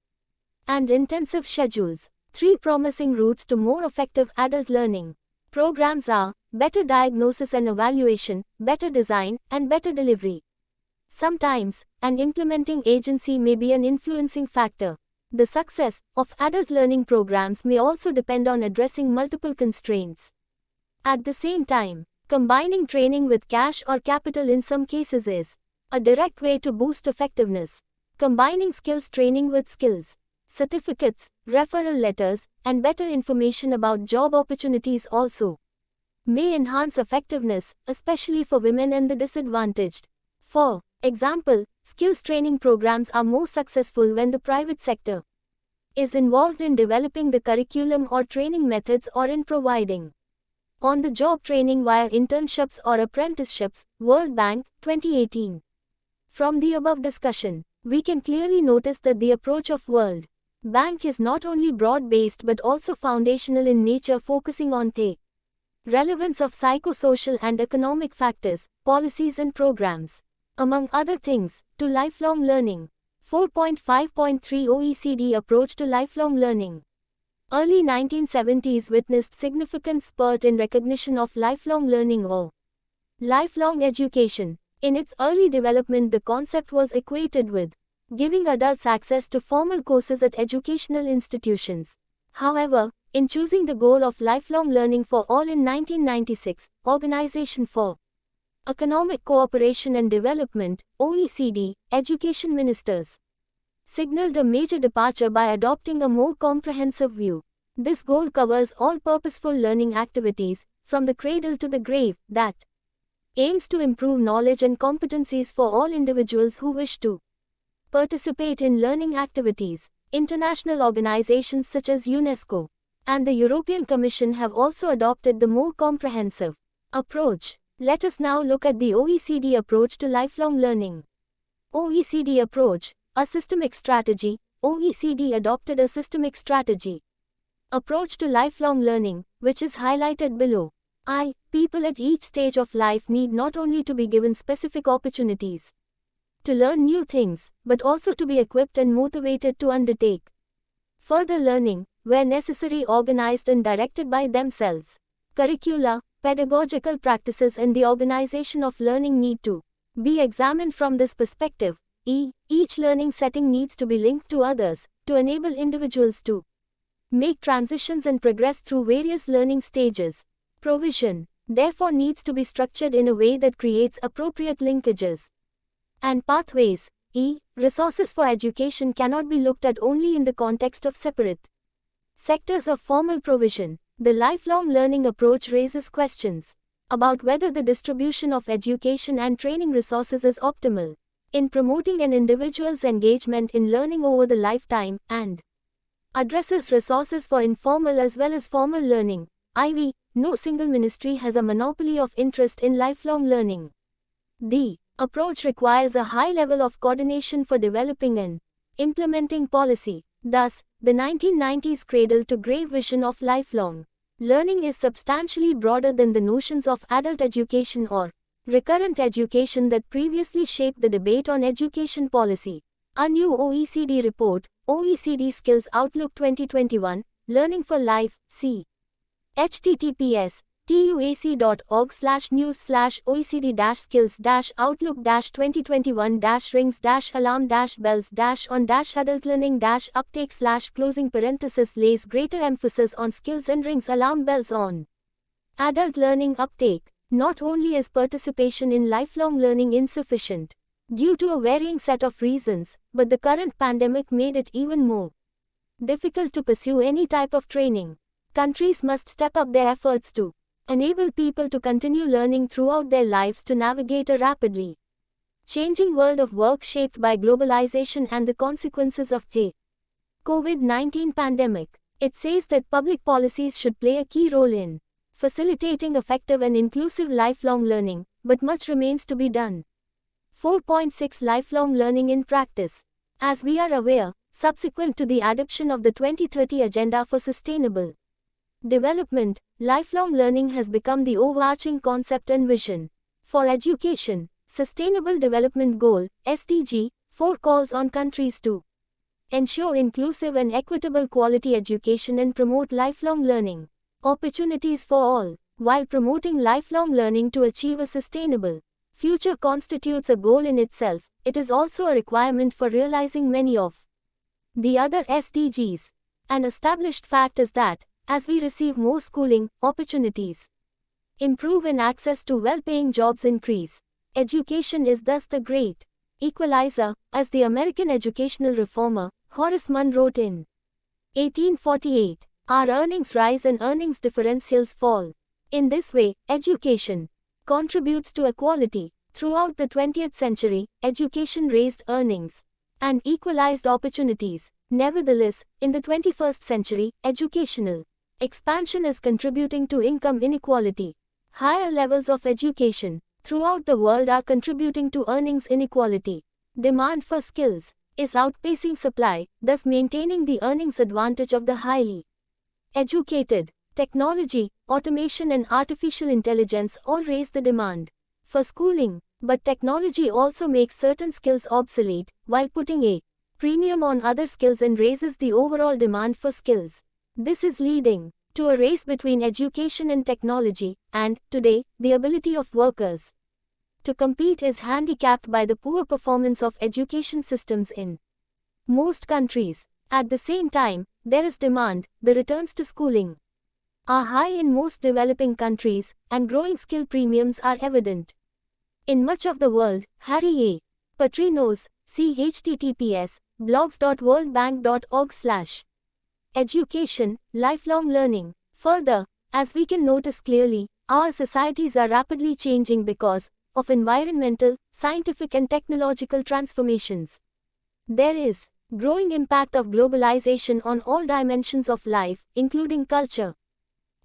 and intensive schedules. 3 promising routes to more effective adult learning programs are better diagnosis and evaluation, better design, and better delivery. Sometimes, an implementing agency may be an influencing factor. The success of adult learning programs may also depend on addressing multiple constraints at the same time. Combining training with cash or capital in some cases is a direct way to boost effectiveness. combining skills training with skills, certificates, referral letters, and better information about job opportunities also may enhance effectiveness, especially for women and the disadvantaged. For example, skills training programs are more successful when the private sector is involved in developing the curriculum or training methods or in providing on-the-job training via internships or apprenticeships. World Bank, 2018. From the above discussion, we can clearly notice that the approach of World Bank is not only broad-based but also foundational in nature, focusing on the relevance of psychosocial and economic factors, policies and programs, among other things, to lifelong learning. 4.5.3 OECD Approach to Lifelong Learning. Early 1970s witnessed significant spurt in recognition of lifelong learning or lifelong education. In its early development, the concept was equated with giving adults access to formal courses at educational institutions. However, in choosing the goal of lifelong learning for all in 1996, Organization for Economic Cooperation and Development, OECD, education ministers signaled a major departure by adopting a more comprehensive view. This goal covers all purposeful learning activities, from the cradle to the grave, that aims to improve knowledge and competencies for all individuals who wish to participate in learning activities. International organizations such as UNESCO and the European Commission have also adopted the more comprehensive approach. Let us now look at the OECD approach to lifelong learning. OECD approach, a systemic strategy. OECD adopted a systemic strategy approach to lifelong learning, which is highlighted below. People at each stage of life need not only to be given specific opportunities to learn new things, but also to be equipped and motivated to undertake further learning, where necessary, organized and directed by themselves. Curricula, pedagogical practices and the organization of learning need to be examined from this perspective. Each learning setting needs to be linked to others, to enable individuals to make transitions and progress through various learning stages. Provision, therefore, needs to be structured in a way that creates appropriate linkages and pathways. Resources for education cannot be looked at only in the context of separate sectors of formal provision. The lifelong learning approach raises questions about whether the distribution of education and training resources is optimal in promoting an individual's engagement in learning over the lifetime, and addresses resources for informal as well as formal learning. No single ministry has a monopoly of interest in lifelong learning. The approach requires a high level of coordination for developing and implementing policy. Thus, the 1990s cradle-to-grave vision of lifelong learning is substantially broader than the notions of adult education or recurrent education that previously shaped the debate on education policy. A new OECD report, OECD Skills Outlook 2021, Learning for Life, c. https://news/oecd-skills-outlook-2021-rings-alarm-bells-on-adult learning-uptake/closing parenthesis lays greater emphasis on skills and rings alarm bells on adult learning uptake. Not only is participation in lifelong learning insufficient due to a varying set of reasons, but the current pandemic made it even more difficult to pursue any type of training. Countries must step up their efforts to enable people to continue learning throughout their lives to navigate a rapidly changing world of work shaped by globalization and the consequences of the COVID-19 pandemic. It says that public policies should play a key role in facilitating effective and inclusive lifelong learning, but much remains to be done. 4.6 Lifelong learning in practice. As we are aware, subsequent to the adoption of the 2030 Agenda for Sustainable Development, lifelong learning has become the overarching concept and vision. For education, Sustainable Development Goal, SDG, 4 calls on countries to ensure inclusive and equitable quality education and promote lifelong learning opportunities for all, while promoting lifelong learning to achieve a sustainable future constitutes a goal in itself. It is also a requirement for realizing many of the other SDGs. An established fact is that, as we receive more schooling opportunities, improve and access to well-paying jobs increase. Education is thus the great equalizer, as the American educational reformer, Horace Mann wrote in 1848, our earnings rise and earnings differentials fall. In this way, education contributes to equality. Throughout the 20th century, education raised earnings and equalized opportunities. Nevertheless, in the 21st century, educational expansion is contributing to income inequality. Higher levels of education throughout the world are contributing to earnings inequality. Demand for skills is outpacing supply, thus maintaining the earnings advantage of the highly educated. Technology, automation and artificial intelligence all raise the demand for schooling, but technology also makes certain skills obsolete, while putting a premium on other skills and raises the overall demand for skills. This is leading to a race between education and technology, and, today, the ability of workers to compete is handicapped by the poor performance of education systems in most countries. At the same time, there is demand. The returns to schooling are high in most developing countries, and growing skill premiums are evident in much of the world. Harry A. Patrinos, see https blogs.worldbank.org/education, lifelong learning. Further, as we can notice clearly, our societies are rapidly changing because of environmental, scientific and technological transformations. There is growing impact of globalization on all dimensions of life, including culture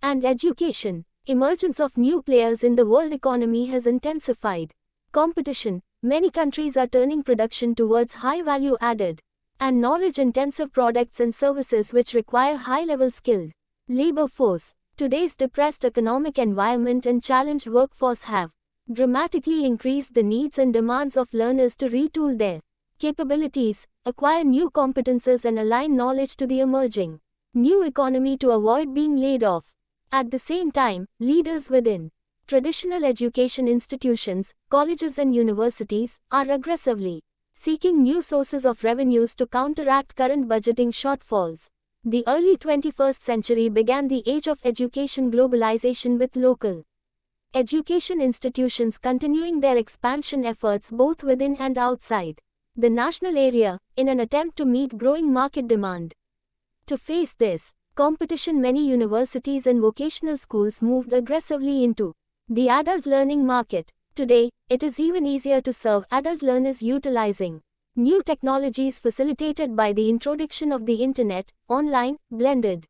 and education. Emergence of new players in the world economy has intensified competition. Many countries are turning production towards high value added and knowledge-intensive products and services which require high-level skilled labor force. Today's depressed economic environment and challenged workforce have dramatically increased the needs and demands of learners to retool their capabilities, acquire new competences and align knowledge to the emerging new economy to avoid being laid off. At the same time, leaders within traditional education institutions, colleges and universities, are aggressively seeking new sources of revenues to counteract current budgeting shortfalls. The early 21st century began the age of education globalization with local education institutions continuing their expansion efforts both within and outside the national area, in an attempt to meet growing market demand. To face this competition, many universities and vocational schools moved aggressively into the adult learning market. Today, it is even easier to serve adult learners utilizing new technologies facilitated by the introduction of the internet, online, blended,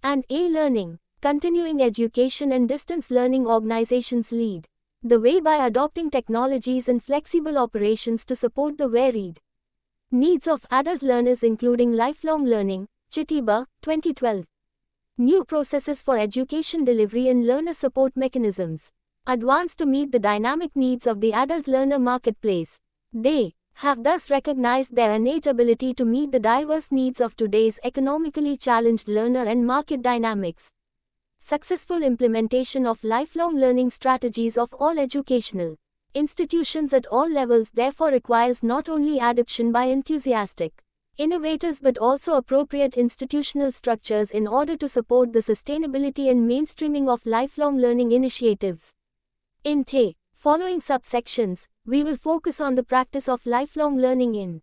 and e-learning. Continuing education and distance learning organizations lead the way by adopting technologies and flexible operations to support the varied needs of adult learners, including lifelong learning. Chitiba, 2012. New processes for education delivery and learner support mechanisms advanced to meet the dynamic needs of the adult learner marketplace. They have thus recognized their innate ability to meet the diverse needs of today's economically challenged learner and market dynamics. Successful implementation of lifelong learning strategies of all educational institutions at all levels therefore requires not only adoption by enthusiastic innovators but also appropriate institutional structures in order to support the sustainability and mainstreaming of lifelong learning initiatives. In the following subsections, we will focus on the practice of lifelong learning in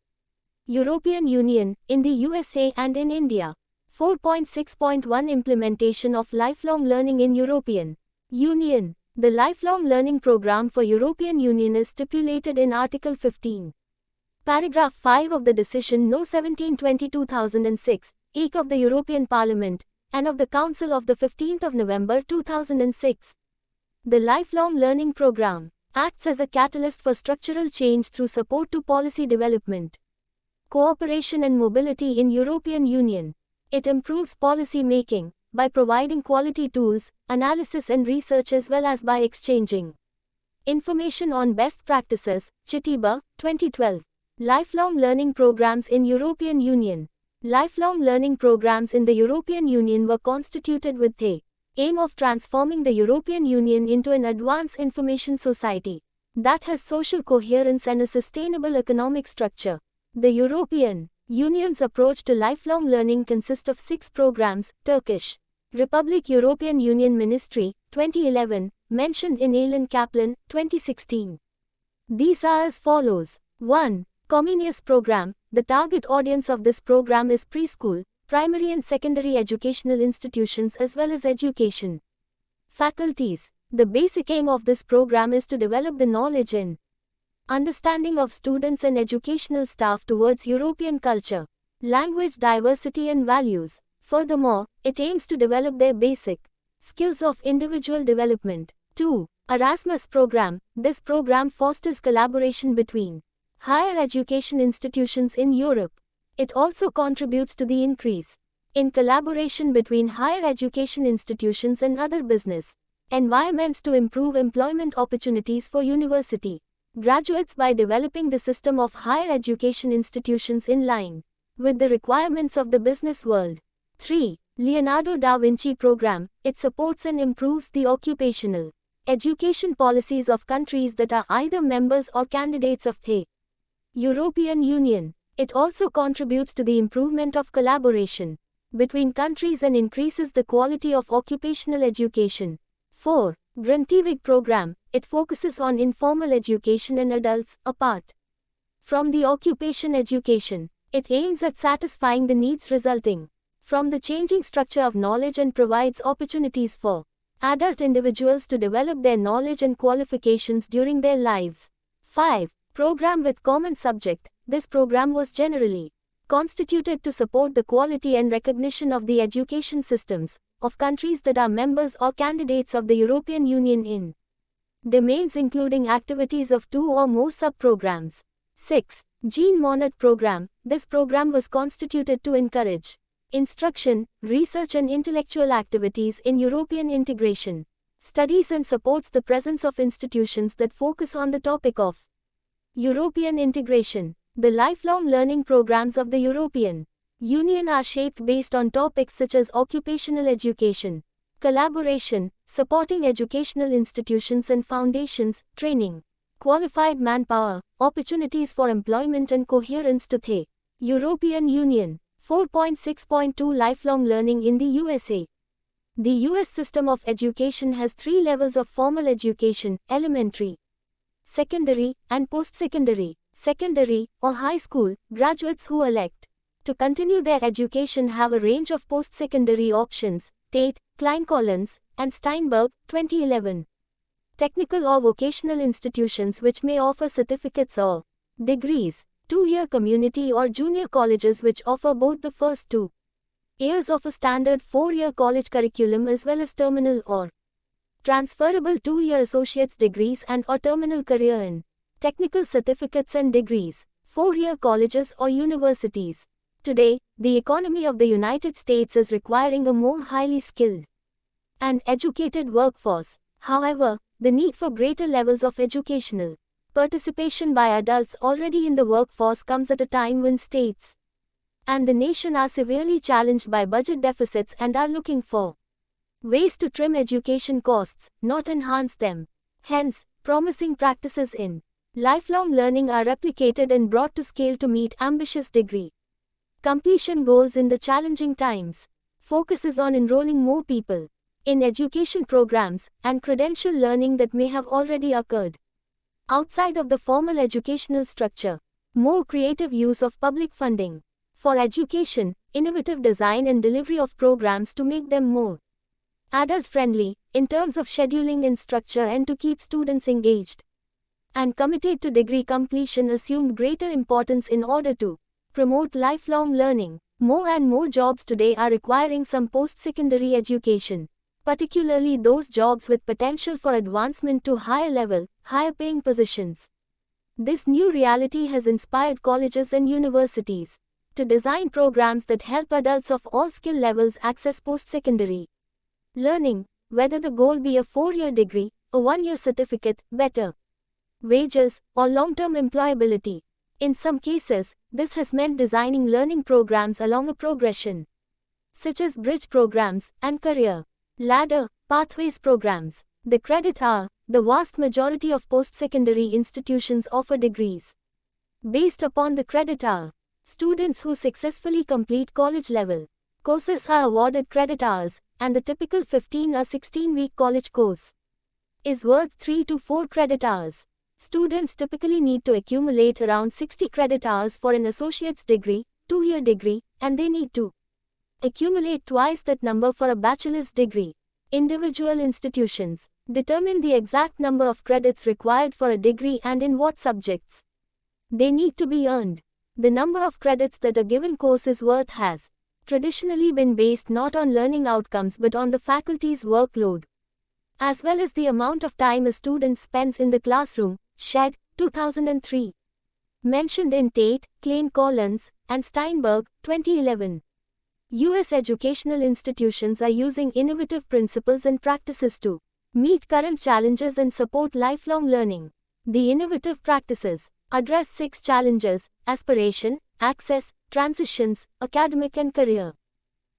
European Union, in the USA and in India. 4.6.1 Implementation of lifelong learning in European Union. The lifelong learning program for European Union is stipulated in Article 15. Paragraph 5 of the Decision No. 17/2006, EC of the European Parliament, and of the Council of the 15th of November 2006. The Lifelong Learning Program acts as a catalyst for structural change through support to policy development, cooperation and mobility in European Union. It improves policy making by providing quality tools, analysis and research as well as by exchanging information on best practices. Chitiba, 2012. Lifelong learning programs in European Union. Lifelong learning programs in the European Union were constituted with the aim of transforming the European Union into an advanced information society that has social coherence and a sustainable economic structure. The European Union's approach to lifelong learning consists of 6 programs. Turkish Republic European Union Ministry, 2011, mentioned in Alan Kaplan, 2016. These are as follows. 1. Comenius program. The target audience of this program is preschool, primary and secondary educational institutions as well as education faculties. The basic aim of this program is to develop the knowledge and understanding of students and educational staff towards European culture, language diversity and values. Furthermore, it aims to develop their basic skills of individual development. 2. Erasmus program. This program fosters collaboration between higher education institutions in Europe. It also contributes to the increase in collaboration between higher education institutions and other business environments to improve employment opportunities for university graduates by developing the system of higher education institutions in line with the requirements of the business world. 3. Leonardo da Vinci program. It supports and improves the occupational education policies of countries that are either members or candidates of the European Union. It also contributes to the improvement of collaboration between countries and increases the quality of occupational education. 4. Grundtvig program. It focuses on informal education and adults, apart from the occupation education. It aims at satisfying the needs resulting from the changing structure of knowledge and provides opportunities for adult individuals to develop their knowledge and qualifications during their lives. 5. Program with common subject. This program was generally constituted to support the quality and recognition of the education systems of countries that are members or candidates of the European Union in domains including activities of 2 or more sub-programs. 6. Jean Monnet program. This program was constituted to encourage instruction, research and intellectual activities in European integration studies and supports the presence of institutions that focus on the topic of European integration. The lifelong learning programs of the European Union are shaped based on topics such as occupational education, collaboration, supporting educational institutions and foundations, training, qualified manpower, opportunities for employment and coherence to the European Union. 4.6.2 Lifelong learning in the USA. The US system of education has 3 levels of formal education: elementary, secondary, and post-secondary. Secondary, or high school, graduates who elect to continue their education have a range of post-secondary options: Tate, Klein-Collins, and Steinberg, 2011. Technical or vocational institutions which may offer certificates or degrees. 2-year community or junior colleges which offer both the first 2 years of a standard 4-year college curriculum as well as terminal or transferable 2-year associate's degrees and or terminal career in technical certificates and degrees. 4-year colleges or universities. Today, the economy of the United States is requiring a more highly skilled and educated workforce. However, the need for greater levels of educational participation by adults already in the workforce comes at a time when states and the nation are severely challenged by budget deficits and are looking for ways to trim education costs, not enhance them. Hence, promising practices in lifelong learning are replicated and brought to scale to meet ambitious degree completion goals in the challenging times. Focuses on enrolling more people in education programs and credential learning that may have already occurred outside of the formal educational structure. More creative use of public funding for education, innovative design and delivery of programs to make them more adult-friendly in terms of scheduling and structure and to keep students engaged and committed to degree completion assumed greater importance in order to promote lifelong learning. More and more jobs today are requiring some post-secondary education, particularly those jobs with potential for advancement to higher level, higher paying positions. This new reality has inspired colleges and universities to design programs that help adults of all skill levels access post-secondary learning, whether the goal be a 4-year degree, a 1-year certificate, better wages, or long-term employability. In some cases, this has meant designing learning programs along a progression, such as bridge programs and career ladder pathways programs. The credit hour. The vast majority of post-secondary institutions offer degrees based upon the credit hour. Students who successfully complete college-level courses are awarded credit hours, and the typical 15 or 16-week college course is worth 3 to 4 credit hours. Students typically need to accumulate around 60 credit hours for an associate's degree, 2-year degree, and they need to accumulate twice that number for a bachelor's degree. Individual institutions determine the exact number of credits required for a degree and in what subjects they need to be earned. The number of credits that a given course is worth has traditionally been based not on learning outcomes but on the faculty's workload, as well as the amount of time a student spends in the classroom. Shedd, 2003. Mentioned in Tate, Klein Collins, and Steinberg, 2011. U.S. educational institutions are using innovative principles and practices to meet current challenges and support lifelong learning. The innovative practices address 6 challenges: aspiration, access, transitions, academic and career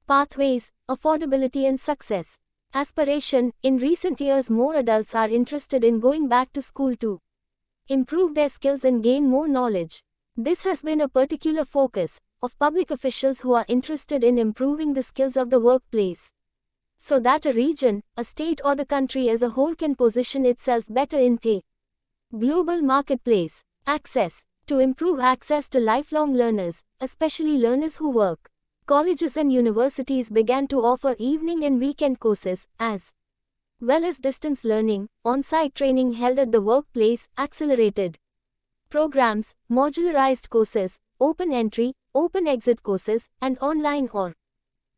pathways, affordability and success. Aspiration: in recent years more adults are interested in going back to school to improve their skills and gain more knowledge. This has been a particular focus of public officials who are interested in improving the skills of the workplace, so that a region, a state or the country as a whole can position itself better in the global marketplace. Access: to improve access to lifelong learners, especially learners who work. Colleges and universities began to offer evening and weekend courses, as well as distance learning, on-site training held at the workplace, accelerated programs, modularized courses, open entry, open exit courses, and online or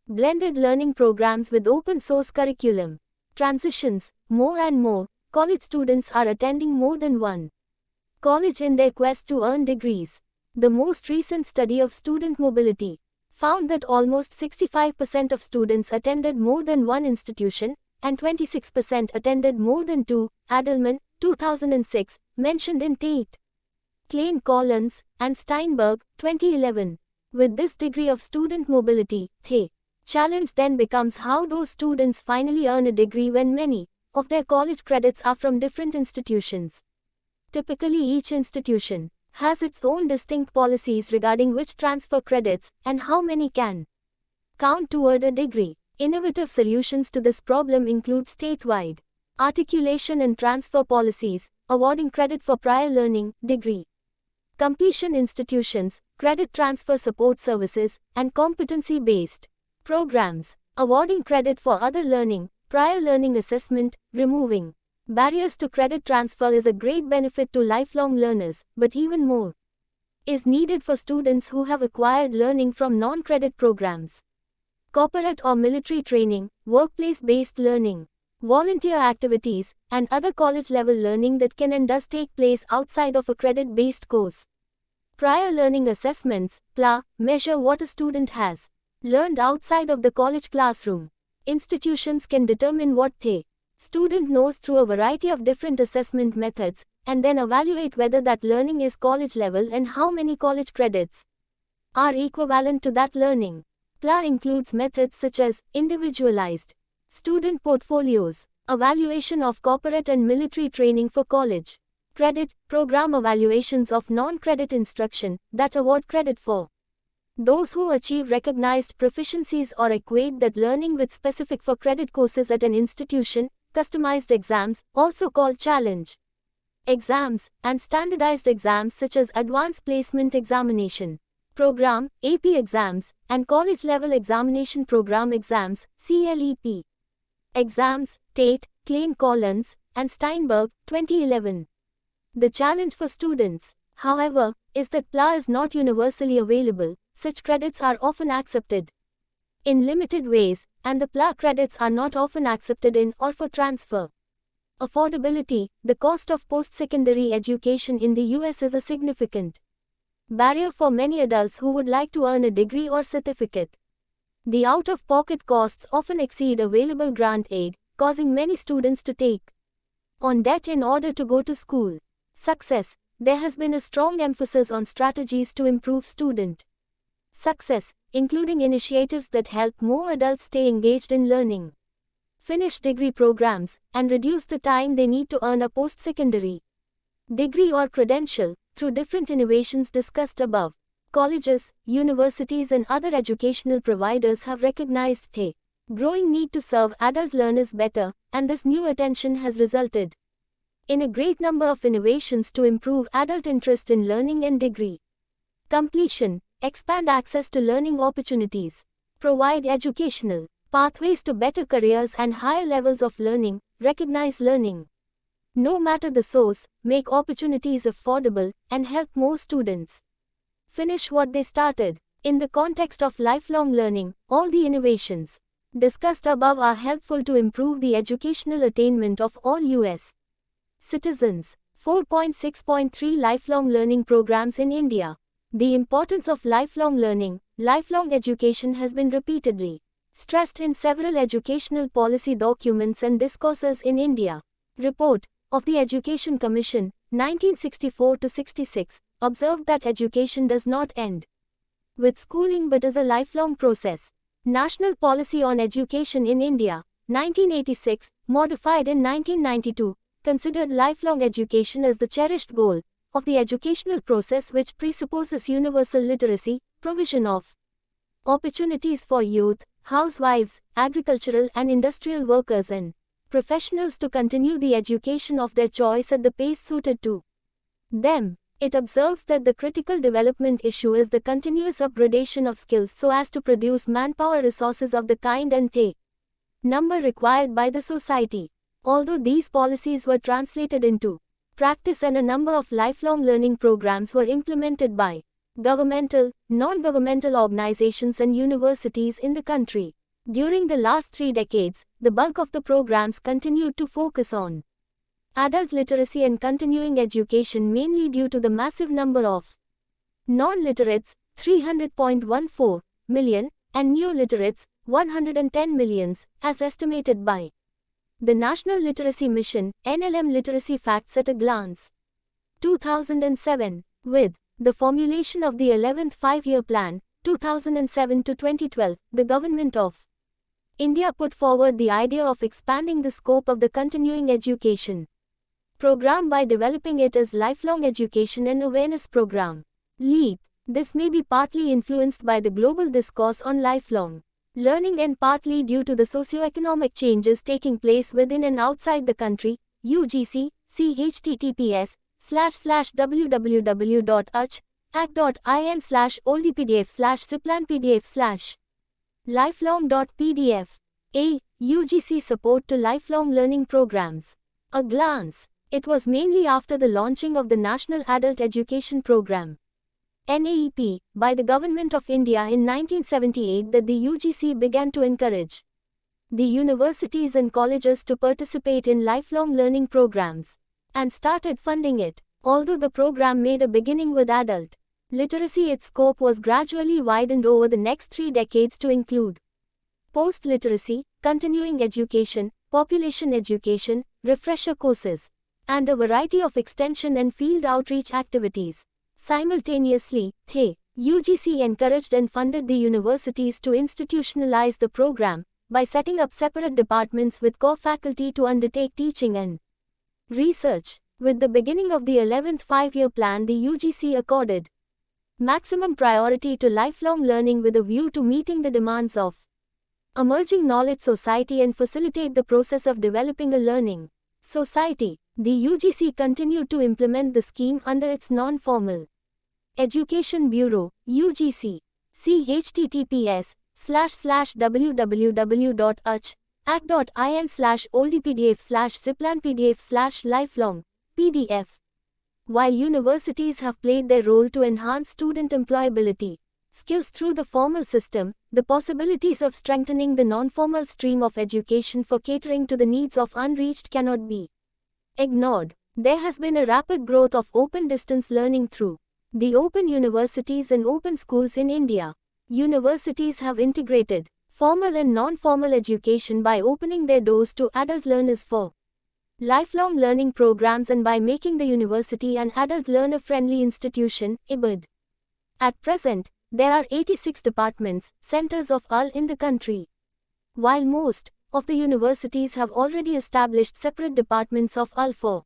blended learning programs with open source curriculum. Transitions: more and more college students are attending more than one college in their quest to earn degrees. The most recent study of student mobility found that almost 65% of students attended more than one institution, and 26% attended more than 2. Adelman, 2006, mentioned in Tate, Klein Collins, and Steinberg, 2011. With this degree of student mobility, the challenge then becomes how those students finally earn a degree when many of their college credits are from different institutions. Typically, each institution has its own distinct policies regarding which transfer credits and how many can count toward a degree. Innovative solutions to this problem include statewide articulation and transfer policies, awarding credit for prior learning, degree completion institutions, credit transfer support services, and competency-based programs, awarding credit for other learning, prior learning assessment. Removing barriers to credit transfer is a great benefit to lifelong learners, but even more is needed for students who have acquired learning from non-credit programs. Corporate or military training, workplace-based learning, volunteer activities, and other college-level learning that can and does take place outside of a credit-based course. Prior learning assessments, PLA, measure what a student has learned outside of the college classroom. Institutions can determine what the student knows through a variety of different assessment methods, and then evaluate whether that learning is college-level and how many college credits are equivalent to that learning. PLA includes methods such as individualized student portfolios, evaluation of corporate and military training for college credit, program evaluations of non-credit instruction that award credit for those who achieve recognized proficiencies or equate that learning with specific for credit courses at an institution, customized exams, also called challenge exams, and standardized exams such as Advanced Placement Examination Program, AP exams, and College-Level Examination Program exams, CLEP exams. Tate, Klein Collins, and Steinberg, 2011. The challenge for students, however, is that PLA is not universally available. Such credits are often accepted in limited ways, and the PLA credits are not often accepted in or for transfer. Affordability: the cost of post-secondary education in the U.S. is a significant barrier for many adults who would like to earn a degree or certificate. The out-of-pocket costs often exceed available grant aid, causing many students to take on debt in order to go to school. Success: there has been a strong emphasis on strategies to improve student success, including initiatives that help more adults stay engaged in learning, finish degree programs, and reduce the time they need to earn a post-secondary degree or credential. Through different innovations discussed above, colleges, universities, and other educational providers have recognized the growing need to serve adult learners better, and this new attention has resulted in a great number of innovations to improve adult interest in learning and degree completion, expand access to learning opportunities, provide educational pathways to better careers and higher levels of learning, recognize learning, no matter the source, make opportunities affordable, and help more students finish what they started. In the context of lifelong learning, all the innovations discussed above are helpful to improve the educational attainment of all U.S. citizens. 4.6.3 Lifelong learning programs in India. The importance of lifelong learning, lifelong education has been repeatedly stressed in several educational policy documents and discourses in India. Report of the Education Commission, 1964-66, observed that education does not end with schooling but is a lifelong process. National Policy on Education in India, 1986, modified in 1992, considered lifelong education as the cherished goal of the educational process, which presupposes universal literacy, provision of opportunities for youth, housewives, agricultural and industrial workers and professionals to continue the education of their choice at the pace suited to them. It observes that the critical development issue is the continuous upgradation of skills so as to produce manpower resources of the kind and the number required by the society. Although these policies were translated into practice and a number of lifelong learning programs were implemented by governmental, non-governmental organizations and universities in the country, during the last 3 decades, the bulk of the programs continued to focus on adult literacy and continuing education, mainly due to the massive number of non-literates, 300.14 million, and new literates, 110 millions, as estimated by the National Literacy Mission, NLM. Literacy Facts at a Glance, 2007. With the formulation of the 11th Five-Year Plan, 2007 to 2012, the Government of India put forward the idea of expanding the scope of the continuing education program by developing it as Lifelong Education and Awareness Program, LEAP. This may be partly influenced by the global discourse on lifelong learning and partly due to the socio-economic changes taking place within and outside the country. UGC, https://www.ach.ac.pdf/ziplanpdf/lifelong.pdf. A. UGC support to lifelong learning programs. A glance. It was mainly after the launching of the National Adult Education Program, NAEP, by the Government of India in 1978 that the UGC began to encourage the universities and colleges to participate in lifelong learning programs, and started funding it. Although the program made a beginning with adult literacy, its scope was gradually widened over the next 3 decades to include post-literacy, continuing education, population education, refresher courses, and a variety of extension and field outreach activities. Simultaneously, the UGC encouraged and funded the universities to institutionalize the program by setting up separate departments with core faculty to undertake teaching and research. With the beginning of the 11th Five-Year Plan, the UGC accorded maximum priority to lifelong learning with a view to meeting the demands of emerging knowledge society and facilitate the process of developing a learning society. The UGC continued to implement the scheme under its non-formal Education Bureau, UGC. See https://www.ach.in/oldpdf/ziplanpdf/lifelong PDF. While universities have played their role to enhance student employability skills through the formal system, the possibilities of strengthening the non-formal stream of education for catering to the needs of unreached cannot be ignored. There has been a rapid growth of open distance learning through the open universities and open schools in India. Universities have integrated formal and non-formal education by opening their doors to adult learners for lifelong learning programs and by making the university an adult learner-friendly institution, IBID. At present, there are 86 departments, centers of AL in the country. While most of the universities have already established separate departments of AL for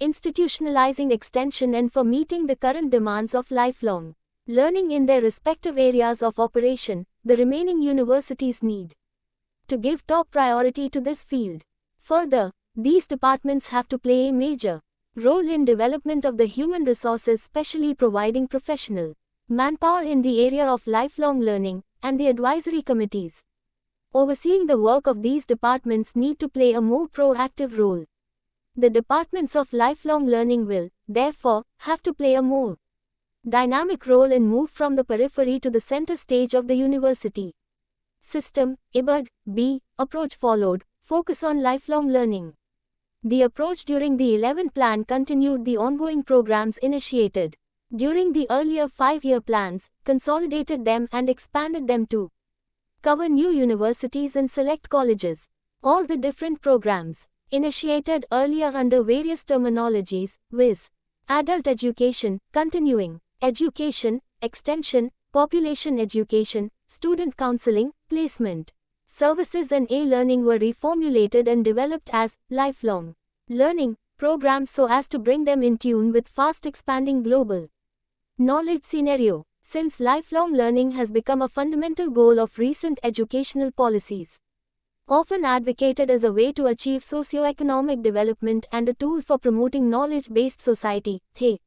institutionalizing extension and for meeting the current demands of lifelong learning in their respective areas of operation, the remaining universities need to give top priority to this field. Further, These departments have to play a major role in development of the human resources, especially providing professional manpower in the area of lifelong learning, and the advisory committees overseeing the work of these departments need to play a more proactive role. The departments of lifelong learning will, therefore, have to play a more dynamic role and move from the periphery to the center stage of the university system. IBAD B approach followed, focus on lifelong learning. The approach during the 11th plan continued the ongoing programs initiated during the earlier 5-year plans, consolidated them and expanded them to cover new universities and select colleges. All the different programs initiated earlier under various terminologies, viz. Adult education, continuing education, extension, population education, student counseling, placement services and e-learning were reformulated and developed as lifelong learning programs so as to bring them in tune with fast expanding global knowledge scenario. Since lifelong learning has become a fundamental goal of recent educational policies, often advocated as a way to achieve socio-economic development and a tool for promoting knowledge-based society, the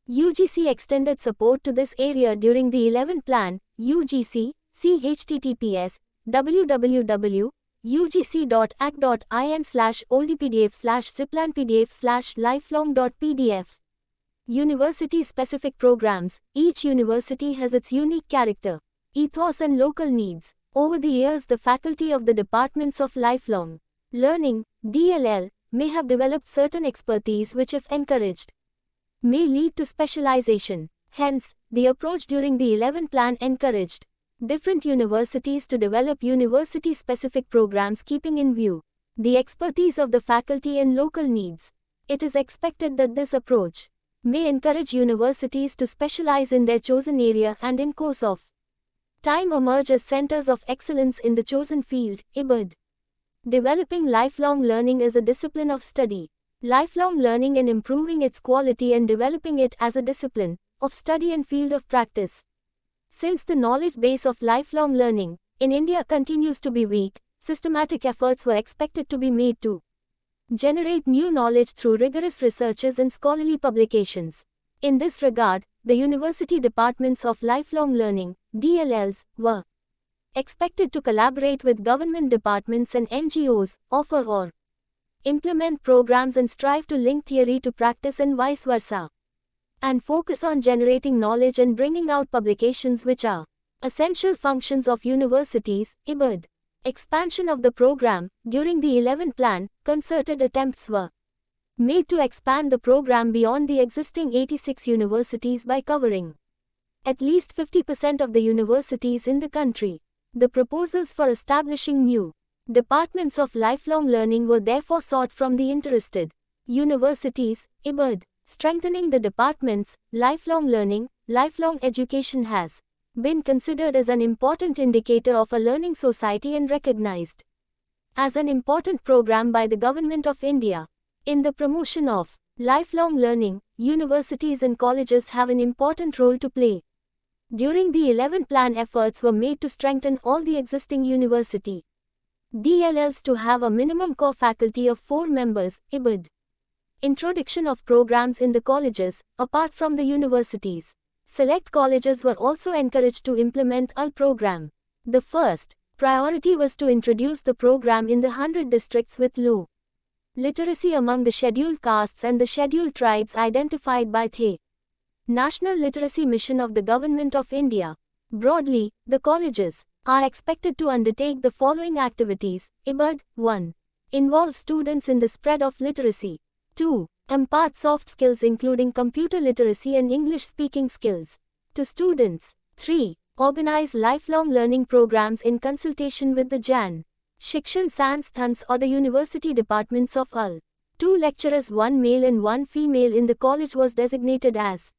UGC extended support to this area during the 11th plan. UGC, see https www.ugc.ac.in/oldpdf/ziplanpdf/lifelong.pdf. University-specific programs. Each university has its unique character, ethos and local needs. Over the years, the faculty of the Departments of Lifelong Learning, DLL, may have developed certain expertise which, if encouraged, may lead to specialization. Hence, the approach during the 11th plan encouraged different universities to develop university-specific programs keeping in view the expertise of the faculty and local needs. It is expected that this approach may encourage universities to specialize in their chosen area and in course of time emerge as centers of excellence in the chosen field. IBAD. Developing lifelong learning is a discipline of study. Lifelong learning and improving its quality and developing it as a discipline of study and field of practice. Since the knowledge base of lifelong learning in India continues to be weak, systematic efforts were expected to be made to generate new knowledge through rigorous researches and scholarly publications. In this regard, the University Departments of Lifelong Learning, DLLs, were expected to collaborate with government departments and NGOs, offer or implement programs and strive to link theory to practice and vice versa, and focus on generating knowledge and bringing out publications which are essential functions of universities. IBAD. Expansion of the program. During the 11th plan, concerted attempts were made to expand the program beyond the existing 86 universities by covering at least 50% of the universities in the country. The proposals for establishing new departments of lifelong learning were therefore sought from the interested universities. IBAD. Strengthening the departments. Lifelong learning, lifelong education has been considered as an important indicator of a learning society and recognized as an important program by the Government of India. In the promotion of lifelong learning, universities and colleges have an important role to play. During the 11th plan, efforts were made to strengthen all the existing university DLLs to have a minimum core faculty of 4 members. IBAD. Introduction of programs in the colleges, apart from the universities. Select colleges were also encouraged to implement a program. The first priority was to introduce the program in the 100 districts with low literacy among the scheduled castes and the scheduled tribes identified by the National Literacy Mission of the Government of India. Broadly, the colleges are expected to undertake the following activities. IBAD. 1. Involve students in the spread of literacy. 2. Impart soft skills including computer literacy and English speaking skills to students. 3. Organize lifelong learning programs in consultation with the JAN, Shikshan Sansthanas or the university departments of UL. 2 lecturers, 1 male and 1 female in the college was designated as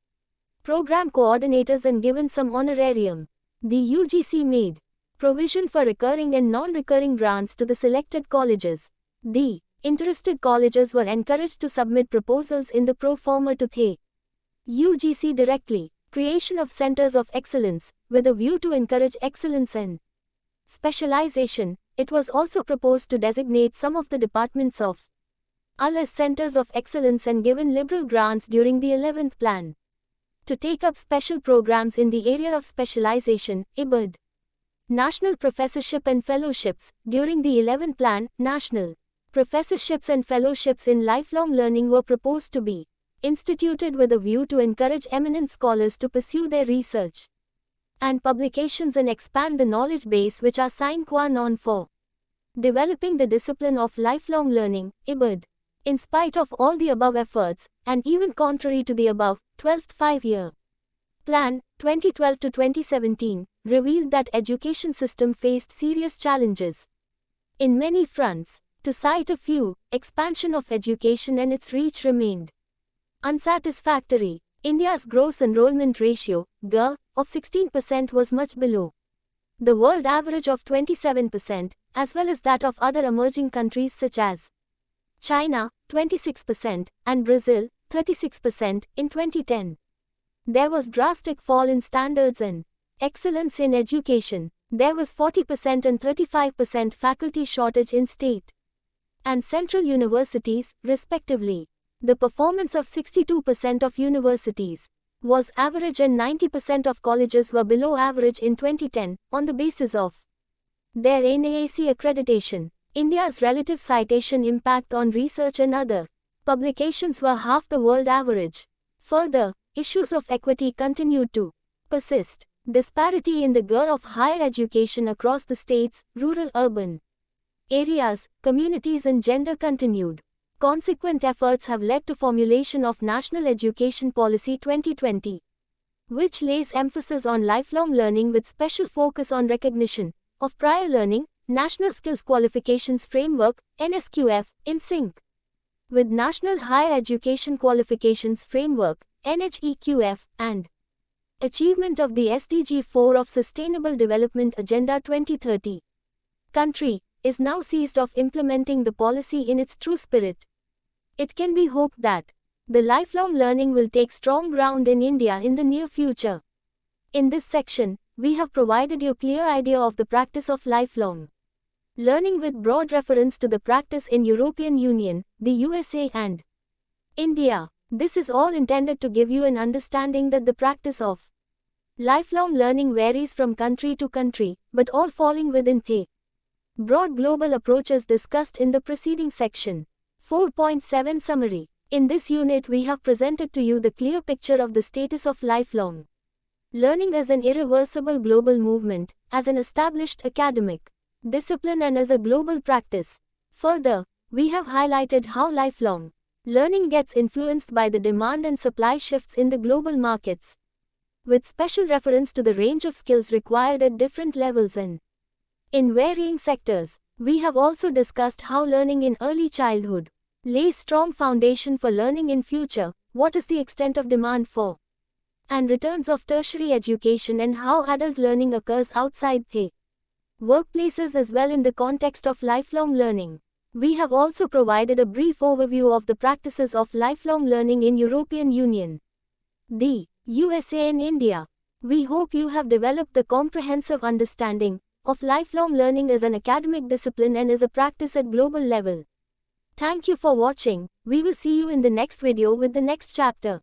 program coordinators and given some honorarium. The UGC made provision for recurring and non-recurring grants to the selected colleges. The interested colleges were encouraged to submit proposals in the pro forma to the UGC directly. Creation of centers of excellence, with a view to encourage excellence and specialization. It was also proposed to designate some of the departments of are as centers of excellence and given liberal grants during the 11th plan to take up special programs in the area of specialization, IBD. National Professorship and Fellowships. During the 11th plan, national professorships and fellowships in lifelong learning were proposed to be instituted with a view to encourage eminent scholars to pursue their research and publications and expand the knowledge base, which are sine qua non for developing the discipline of lifelong learning, IBD. In spite of all the above efforts, and even contrary to the above, 12th Five-Year Plan, 2012 to 2017, revealed that education system faced serious challenges in many fronts. To cite a few, expansion of education and its reach remained unsatisfactory. India's gross enrollment ratio, GER, of 16% was much below the world average of 27%, as well as that of other emerging countries such as China, 26%, and Brazil, 36%, in 2010. There was drastic fall in standards and excellence in education. There was 40% and 35% faculty shortage in state and central universities, respectively. The performance of 62% of universities was average and 90% of colleges were below average in 2010, on the basis of their NAAC accreditation. India's relative citation impact on research and other publications were half the world average. Further, issues of equity continued to persist. Disparity in the GER of higher education across the states, rural, urban areas, communities and gender continued. Consequent efforts have led to formulation of National Education Policy 2020, which lays emphasis on lifelong learning with special focus on recognition of prior learning, National Skills Qualifications Framework, NSQF, in sync with National Higher Education Qualifications Framework, NHEQF, and achievement of the SDG 4 of Sustainable Development Agenda 2030. Country is now seized of implementing the policy in its true spirit. It can be hoped that the lifelong learning will take strong ground in India in the near future. In this section, we have provided you a clear idea of the practice of lifelong learning with broad reference to the practice in European Union, the USA and India. This is all intended to give you an understanding that the practice of lifelong learning varies from country to country, but all falling within the broad global approaches discussed in the preceding section. 4.7 Summary. In this unit we have presented to you the clear picture of the status of lifelong learning as an irreversible global movement, as an established academic discipline and as a global practice. Further, we have highlighted how lifelong learning gets influenced by the demand and supply shifts in the global markets, with special reference to the range of skills required at different levels and in varying sectors. We have also discussed how learning in early childhood lays strong foundation for learning in future, what is the extent of demand for and returns of tertiary education, and how adult learning occurs outside the workplaces as well in the context of lifelong learning. We have also provided a brief overview of the practices of lifelong learning in European Union, the USA and India. We hope you have developed the comprehensive understanding of lifelong learning as an academic discipline and as a practice at global level. Thank you for watching. We will see you in the next video with the next chapter.